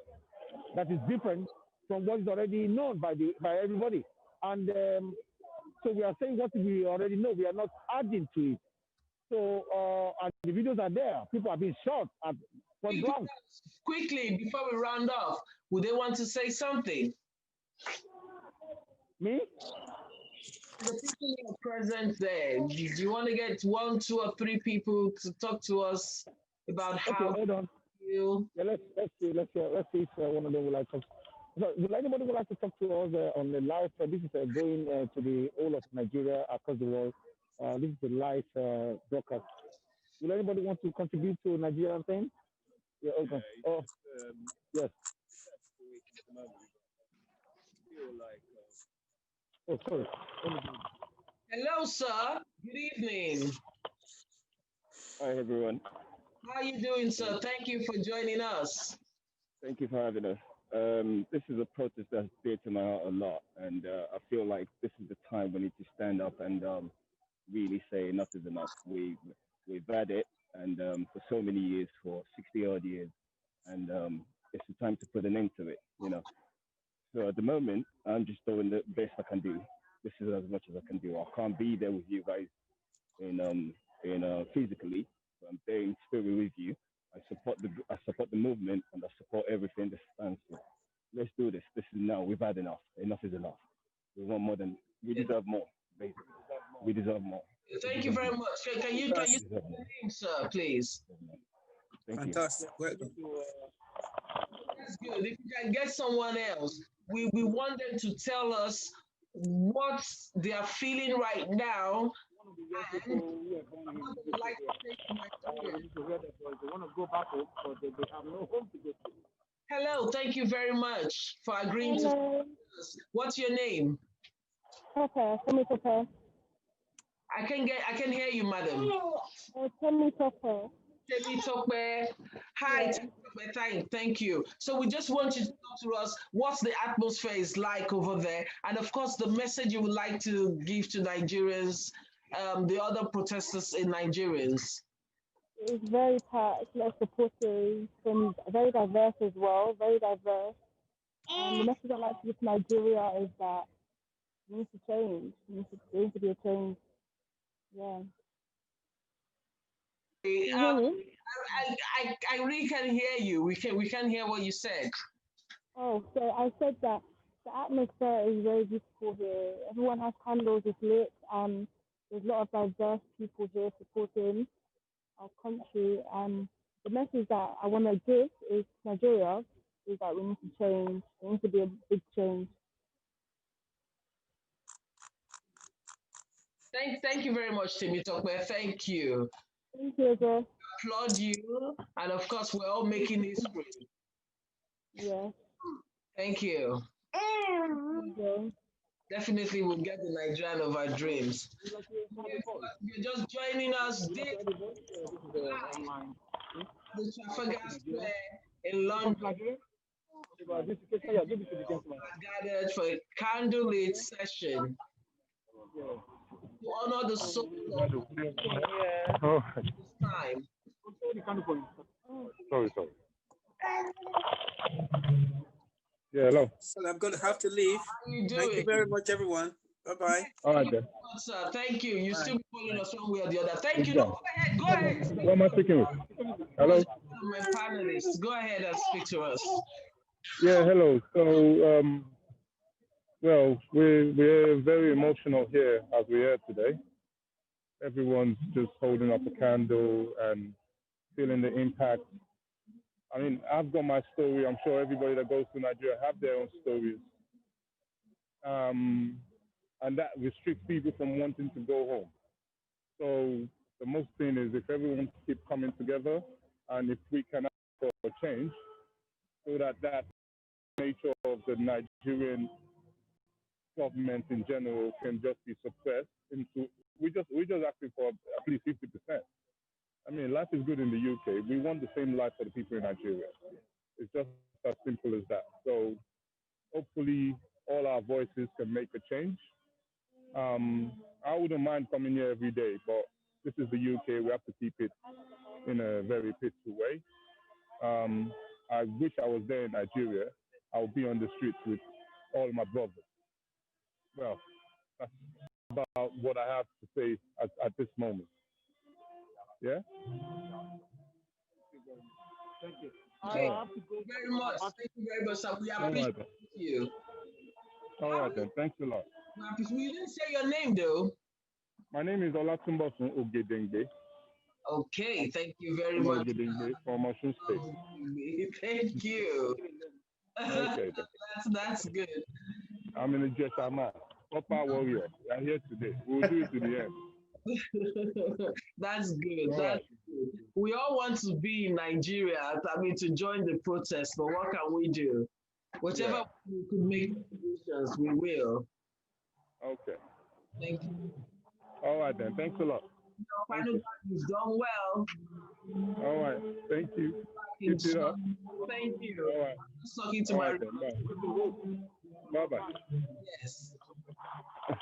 that is different from what is already known by everybody. And so we are saying what we already know. We are not adding to it. So, and the videos are there. People are being shot at point blank. Quickly, before we round off, would they want to say something? Me? The people who are present there, do you want to get 1, 2, or 3 people to talk to us about how? Okay, hold on. you. Yeah, let's see if one of them would like to. So, would anybody would like to talk to us on the live? This is going to the whole of Nigeria across the world. This is the live broadcast. Will anybody want to contribute to Nigerian thing? Yeah, okay. Oh, yes. Oh, sorry. Hello, sir. Good evening. Hi, everyone. How are you doing, sir? Thank you for joining us. Thank you for having us. This is a protest that's dear to my heart a lot, and I feel like this is the time we need to stand up and really say enough is enough. We've had it, and for so many years, for 60 odd years, and it's the time to put an end to it. So at the moment, I'm just doing the best I can do. This is as much as I can do. I can't be there with you guys in physically, but I'm there in spirit with you. I support the movement, and I support everything that stands for. Let's do this. This is now. We've had enough. Enough is enough. We want more than we deserve more. Basically, we deserve more. Thank you very much. Can you say your name, sir, please? Thank Fantastic. you. That's good. If you can get someone else, we want them to tell us what they are feeling right now. And what they would like to say to Nigeria. They want to go back home, but they have no home to go to. Hello, thank you very much for agreeing to us. What's your name? Pepper, Tommy Pepper. I can hear you, madam. Tommy Pepper. Temi Tokwe. Hi, thank you. So we just want you to talk to us what the atmosphere is like over there, and of course the message you would like to give to Nigerians, the other protesters in Nigerians. It's very packed, like supporters, and very diverse as well, very diverse. The message I like to give to Nigeria is that we need to change. There needs to be a change. Yeah. I really can hear you. We can hear what you said. Oh, so I said that the atmosphere is very beautiful here. Everyone has candles, it's lit, and there's a lot of diverse people here supporting our country. And the message that I want to give is Nigeria is that we need to change. There needs to be a big change. Thank you very much, Temi Tokwe. Thank you. Thank you, sir. Applaud you, and of course, we're all making history. Yeah. Thank you. Okay. Definitely, we'll get the Nigerian of our dreams. You're just joining us. The Trafalgar Square in London gathered for a candlelit session to honor the soul of this time. Sorry. Yeah, hello. So I'm going to have to leave. How are you doing? Thank you very much, everyone. Bye-bye. All right, then. Sir, thank you. You still following us one way or the other. Thank you. No, go ahead. Who am I speaking with? Hello? My panelists, go ahead and speak to us. Yeah, hello. So, well, we're very emotional here as we are today. Everyone's just holding up a candle and feeling the impact. I mean, I've got my story. I'm sure everybody that goes to Nigeria have their own stories. And that restricts people from wanting to go home. So the most thing is if everyone keep coming together and if we can ask for a change so that nature of the Nigerian government in general can just be suppressed into, we're just asking for at least 50%. I mean, life is good in the UK. We want the same life for the people in Nigeria. It's just as simple as that. So hopefully all our voices can make a change. I wouldn't mind coming here every day, but this is the UK. We have to keep it in a very peaceful way. I wish I was there in Nigeria. I would be on the streets with all my brothers. Well, that's about what I have to say at this moment. Yeah? Thank you. Okay. Thank you very much. Thank you very much, sir. We appreciate you. All right, then. Thanks a lot. You didn't say your name, though. My name is Olatunbosun Ogedengbe. Okay, thank you very much. Promotion space. Thank you. Okay. That's good. I'm in the Jeshama. Papa Warrior. We are here today. We'll do it to the end. That's good. All That's right. good. We all want to be in Nigeria, I mean, to join the protest, but what can we do? Whatever we could make solutions, we will. Okay. Thank you. All right then. Thanks a lot. Final, you've done well. All right. Thank you. Keep it up. Thank you. All right. Just talking to All my right then. Bye. Bye. Yes.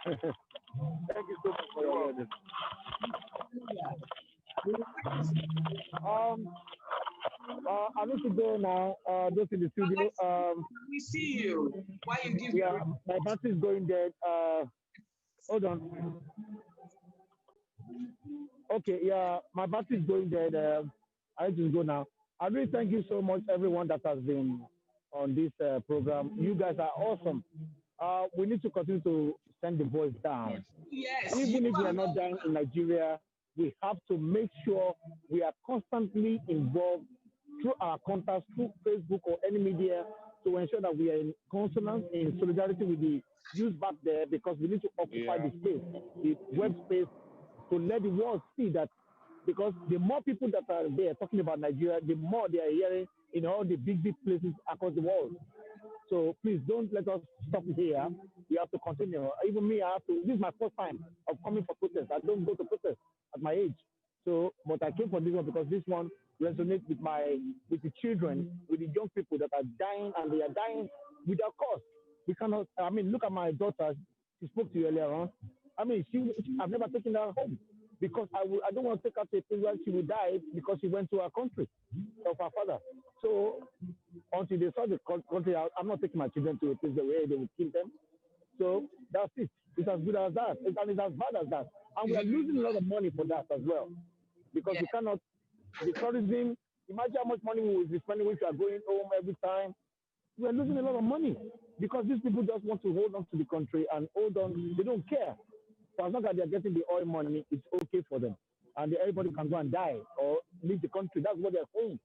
Thank you so much for your word. I need to go now. Just in the studio. We see you. Why you give? Yeah, my battery is going dead. Hold on. Okay, yeah, my battery is going dead. I need to go now. I really thank you so much, everyone that has been on this program. You guys are awesome. We need to continue to send the voice down. Yes. Even if we are not down in Nigeria, we have to make sure we are constantly involved through our contacts, through Facebook or any media, to ensure that we are in consonance, in solidarity with the youth back there, because we need to occupy the space, the web space, to let the world see that, because the more people that are there talking about Nigeria, the more they are hearing in all the big places across the world. So please don't let us stop here. We have to continue. Even me, I have to. This is my first time of coming for protest. I don't go to protest at my age. So, but I came for this one because this one resonates with the children, with the young people that are dying, and they are dying without cause. We cannot. I mean, look at my daughter. She spoke to you earlier on. I mean, I've never taken her home because I don't want to take her to a place where she will die because she went to her country of her father. So until they saw the country out, I'm not taking my children to a place where they will kill them. So that's it. It's as good as that. It's as bad as that. And we are losing a lot of money for that as well. Because we cannot, the tourism, imagine how much money we will be spending if we are going home every time. We are losing a lot of money because these people just want to hold on to the country and hold on. They don't care. So as long as they are getting the oil money, it's okay for them. And everybody can go and die or leave the country. That's what they're saying.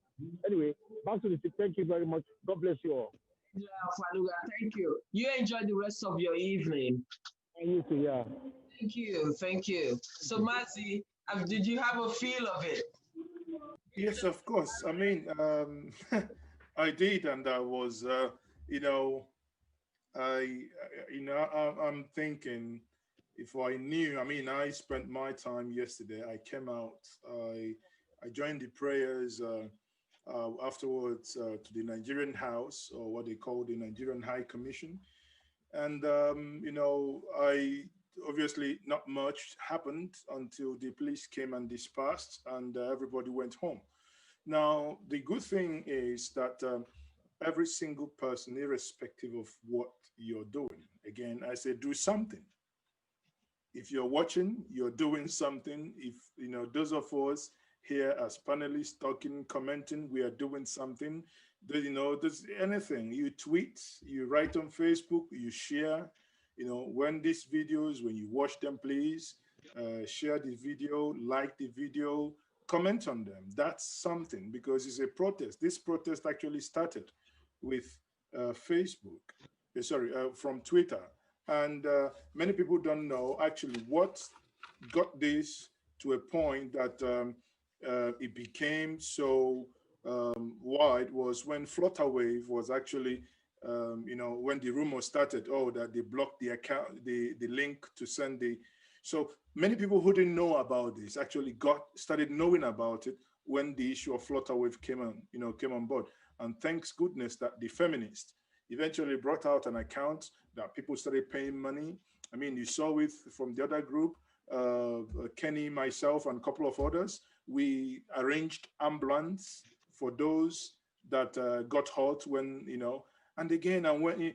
Anyway, back to the tip. Thank you very much. God bless you all. Yeah, Faluga, thank you. You enjoy the rest of your evening. And you too, yeah. Thank you, thank you. So, Mazi, did you have a feel of it? Yes, of course. I mean, I did, and I was, I'm thinking, if I knew, I mean, I spent my time yesterday. I came out, I joined the prayers afterwards to the Nigerian House, or what they call the Nigerian High Commission. And, I obviously not much happened until the police came and dispersed and everybody went home. Now, the good thing is that every single person, irrespective of what you're doing, again, I say do something. If you're watching, you're doing something. If, those of us here as panelists talking, commenting, we are doing something. There's anything. You tweet, you write on Facebook, you share. When these videos, when you watch them, please share the video, like the video, comment on them. That's something, because it's a protest. This protest actually started with Facebook, from Twitter. And many people don't know actually what got this to a point that it became so wide was when Flutterwave was actually, when the rumor started, that they blocked the account, the link to send the. So many people who didn't know about this actually started knowing about it when the issue of Flutterwave came on board. And thanks goodness that the feminists eventually brought out an account that people started paying money. I mean, you saw it from the other group, Kenny, myself, and a couple of others. We arranged ambulance for those that got hurt when, and again, and when,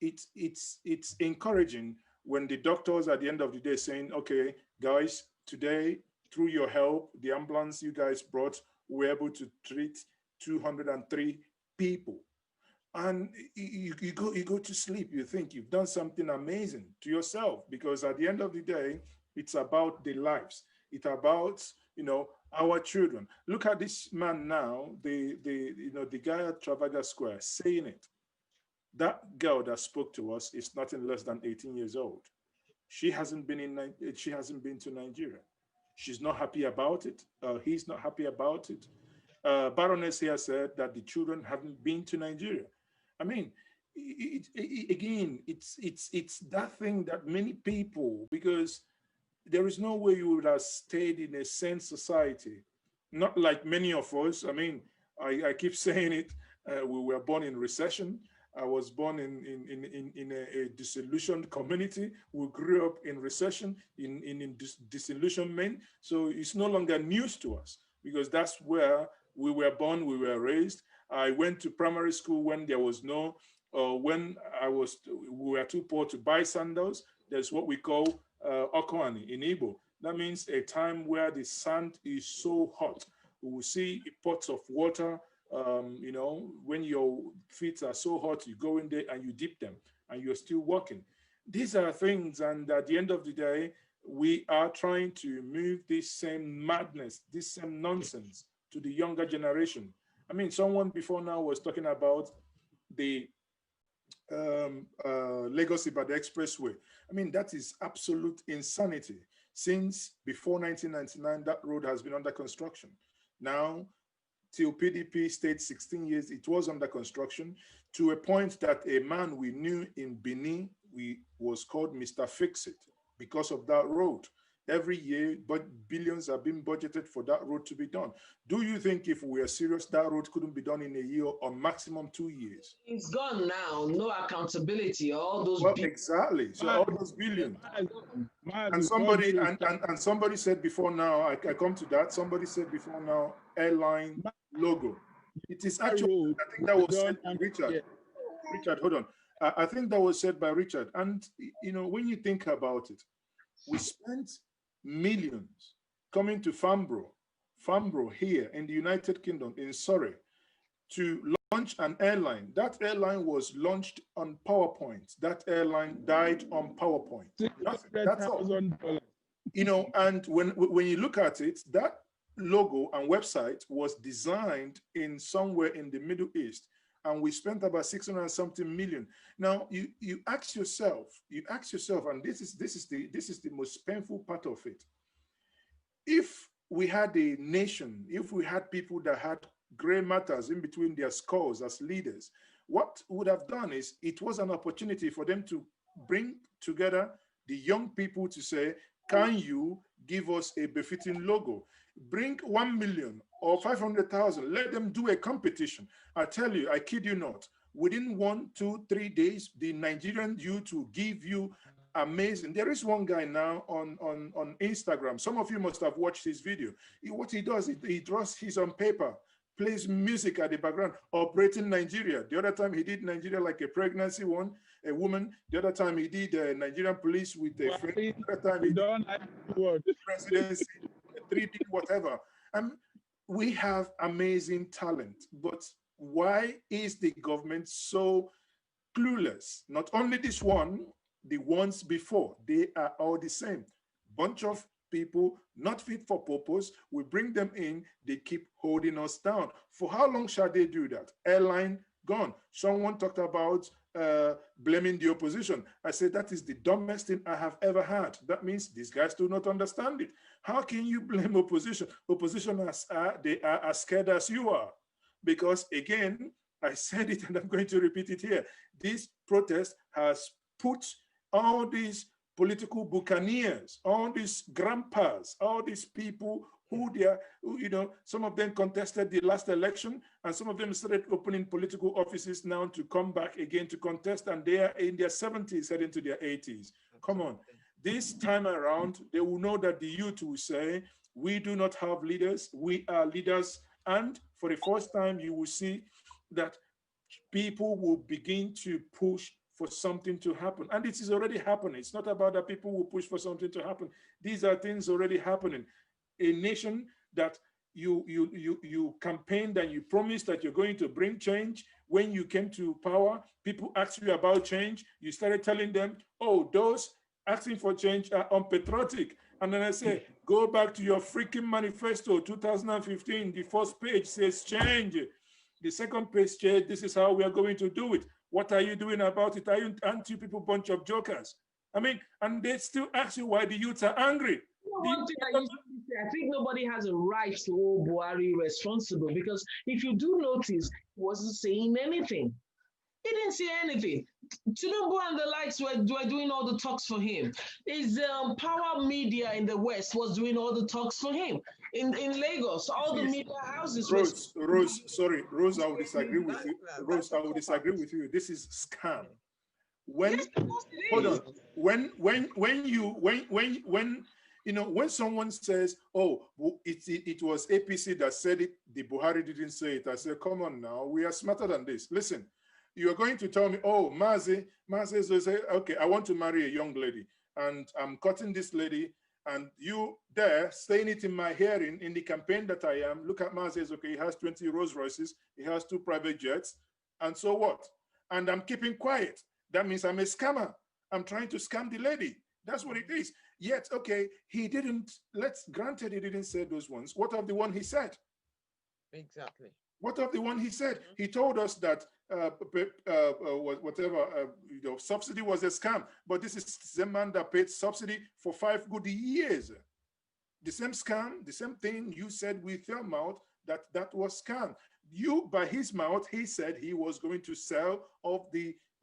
it's encouraging when the doctors at the end of the day saying, okay, guys, today, through your help, the ambulance you guys brought, we're able to treat 203 people. And you go to sleep, you think you've done something amazing to yourself, because at the end of the day, it's about the lives. It's about our children. Look at this man now, the guy at Trafalgar Square saying it. That girl that spoke to us is nothing less than 18 years old. She hasn't been to Nigeria. She's not happy about it. He's not happy about it. Baroness here said that the children haven't been to Nigeria. I mean, again, it's that thing that many people, because there is no way you would have stayed in a sane society, not like many of us. I mean, I keep saying it. We were born in recession. I was born in a disillusioned community. We grew up in recession, in disillusionment. So it's no longer news to us because that's where we were born, we were raised. I went to primary school when there was no, when we were too poor to buy sandals. There's what we call Okoani in Igbo. That means a time where the sand is so hot. We will see pots of water. When your feet are so hot, you go in there and you dip them and you're still walking. These are things, and at the end of the day, we are trying to move this same madness, this same nonsense to the younger generation. I mean, someone before now was talking about the Lagos-Ibadan Expressway. I mean, that is absolute insanity. Since before 1999, that road has been under construction. Now, till PDP stayed 16 years, it was under construction to a point that a man we knew in Benin, was called Mr. Fix-It because of that road. Every year, but billions are being budgeted for that road to be done. Do you think if we are serious, that road couldn't be done in a year or maximum 2 years? It's gone now, no accountability, all those exactly. So all those billions. And somebody said before now, I come to that, somebody said before now, airline logo. It is actually, I think that was said by Richard. Richard, hold on. I think that was said by Richard. And when you think about it, we spent millions coming to Farnborough here in the United Kingdom, in Surrey, to launch an airline. That airline was launched on PowerPoint. That airline died on PowerPoint. That's all. And when you look at it, that logo and website was designed in somewhere in the Middle East, and we spent about 600 and something million. Now you ask yourself, and this is the most painful part of it. If we had a nation, if we had people that had gray matters in between their skulls as leaders, what would have done is it was an opportunity for them to bring together the young people to say, can you give us a befitting logo? Bring 1 million or 500,000, let them do a competition. I tell you, I kid you not, within 1, 2, 3 days, the Nigerian youth will give you amazing. There is one guy now on Instagram. Some of you must have watched his video. What he does, he draws his on paper, plays music at the background, operating Nigeria. The other time he did Nigeria like a pregnancy one, a woman. The other time he did Nigerian police with a friend. The other time he did presidency, 3D, whatever. We have amazing talent, but why is the government so clueless? Not only this one, the ones before, they are all the same. Bunch of people not fit for purpose. We bring them in, they keep holding us down. For how long shall they do that? Airline gone. Someone talked about blaming the opposition. I said that is the dumbest thing I have ever heard. That means these guys do not understand it. How can you blame opposition? Opposition they are as scared as you are. Because again, I said it and I'm going to repeat it here. This protest has put all these political buccaneers, all these grandpas, all these people who they are, some of them contested the last election, and some of them started opening political offices now to come back again to contest, and they are in their 70s, heading to their 80s. Come on. This time around, they will know that the youth will say, we do not have leaders, we are leaders. And for the first time, you will see that people will begin to push for something to happen. And it is already happening. It's not about that people will push for something to happen. These are things already happening. A nation that you campaigned and you promised that you're going to bring change. When you came to power, people asked you about change. You started telling them, oh, those asking for change are unpatriotic. And then I say, go back to your freaking manifesto, 2015. The first page says change. The second page says, this is how we are going to do it. What are you doing about it? Aren't you people a bunch of jokers? I mean, and they still ask you why the youths are angry. One thing I usually say, I think nobody has a right to hold Buhari responsible, because if you do notice, he wasn't saying anything. He didn't say anything. Tinubu and the likes were doing all the talks for him. His power media in the West was doing all the talks for him. In Lagos, all the media houses. Rose, I would disagree with you. Rose, I would disagree with you. This is scam. When hold on, when someone says, "Oh, it was APC that said it," the Buhari didn't say it. I say, "Come on now, we are smarter than this." Listen. You are going to tell me, oh, Mazi will say, okay, I want to marry a young lady, and I'm cutting this lady, and you there saying it in my hearing in the campaign that I am. Look at Mazi, okay, he has 20 Rolls Royces, he has 2 private jets, and so what? And I'm keeping quiet. That means I'm a scammer. I'm trying to scam the lady. That's what it is. Yet, okay, he didn't, granted he didn't say those ones. What of the one he said? Exactly. What of the one he said? He told us that subsidy was a scam, but this is the same man that paid subsidy for 5 good years. The same scam, the same thing you said with your mouth, that was scam. You, by his mouth, he said he was going to sell off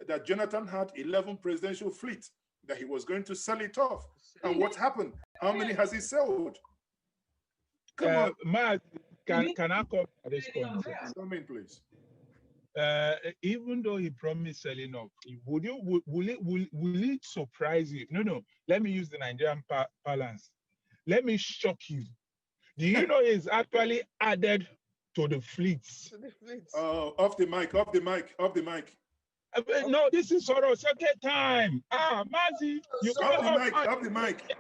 that Jonathan had 11 presidential fleet, that he was going to sell it off. And what happened? How many has he sold? Come on. Matt, can I come at this point? Come in, please. Even though he promised selling off, will it surprise you? No. Let me use the Nigerian balance. Let me shock you. Do you know he's actually added to the fleets? Off the mic. No, this is Soros. Second time. Mazi, you off the mic.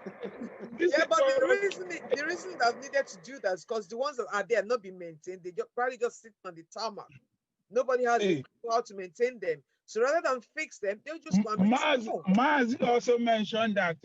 Yeah, but the reason that needed to do that is because the ones that are there not being maintained, they probably just sit on the tarmac. Nobody has how to maintain them. So rather than fix them, they'll just go and Mazi also mentioned that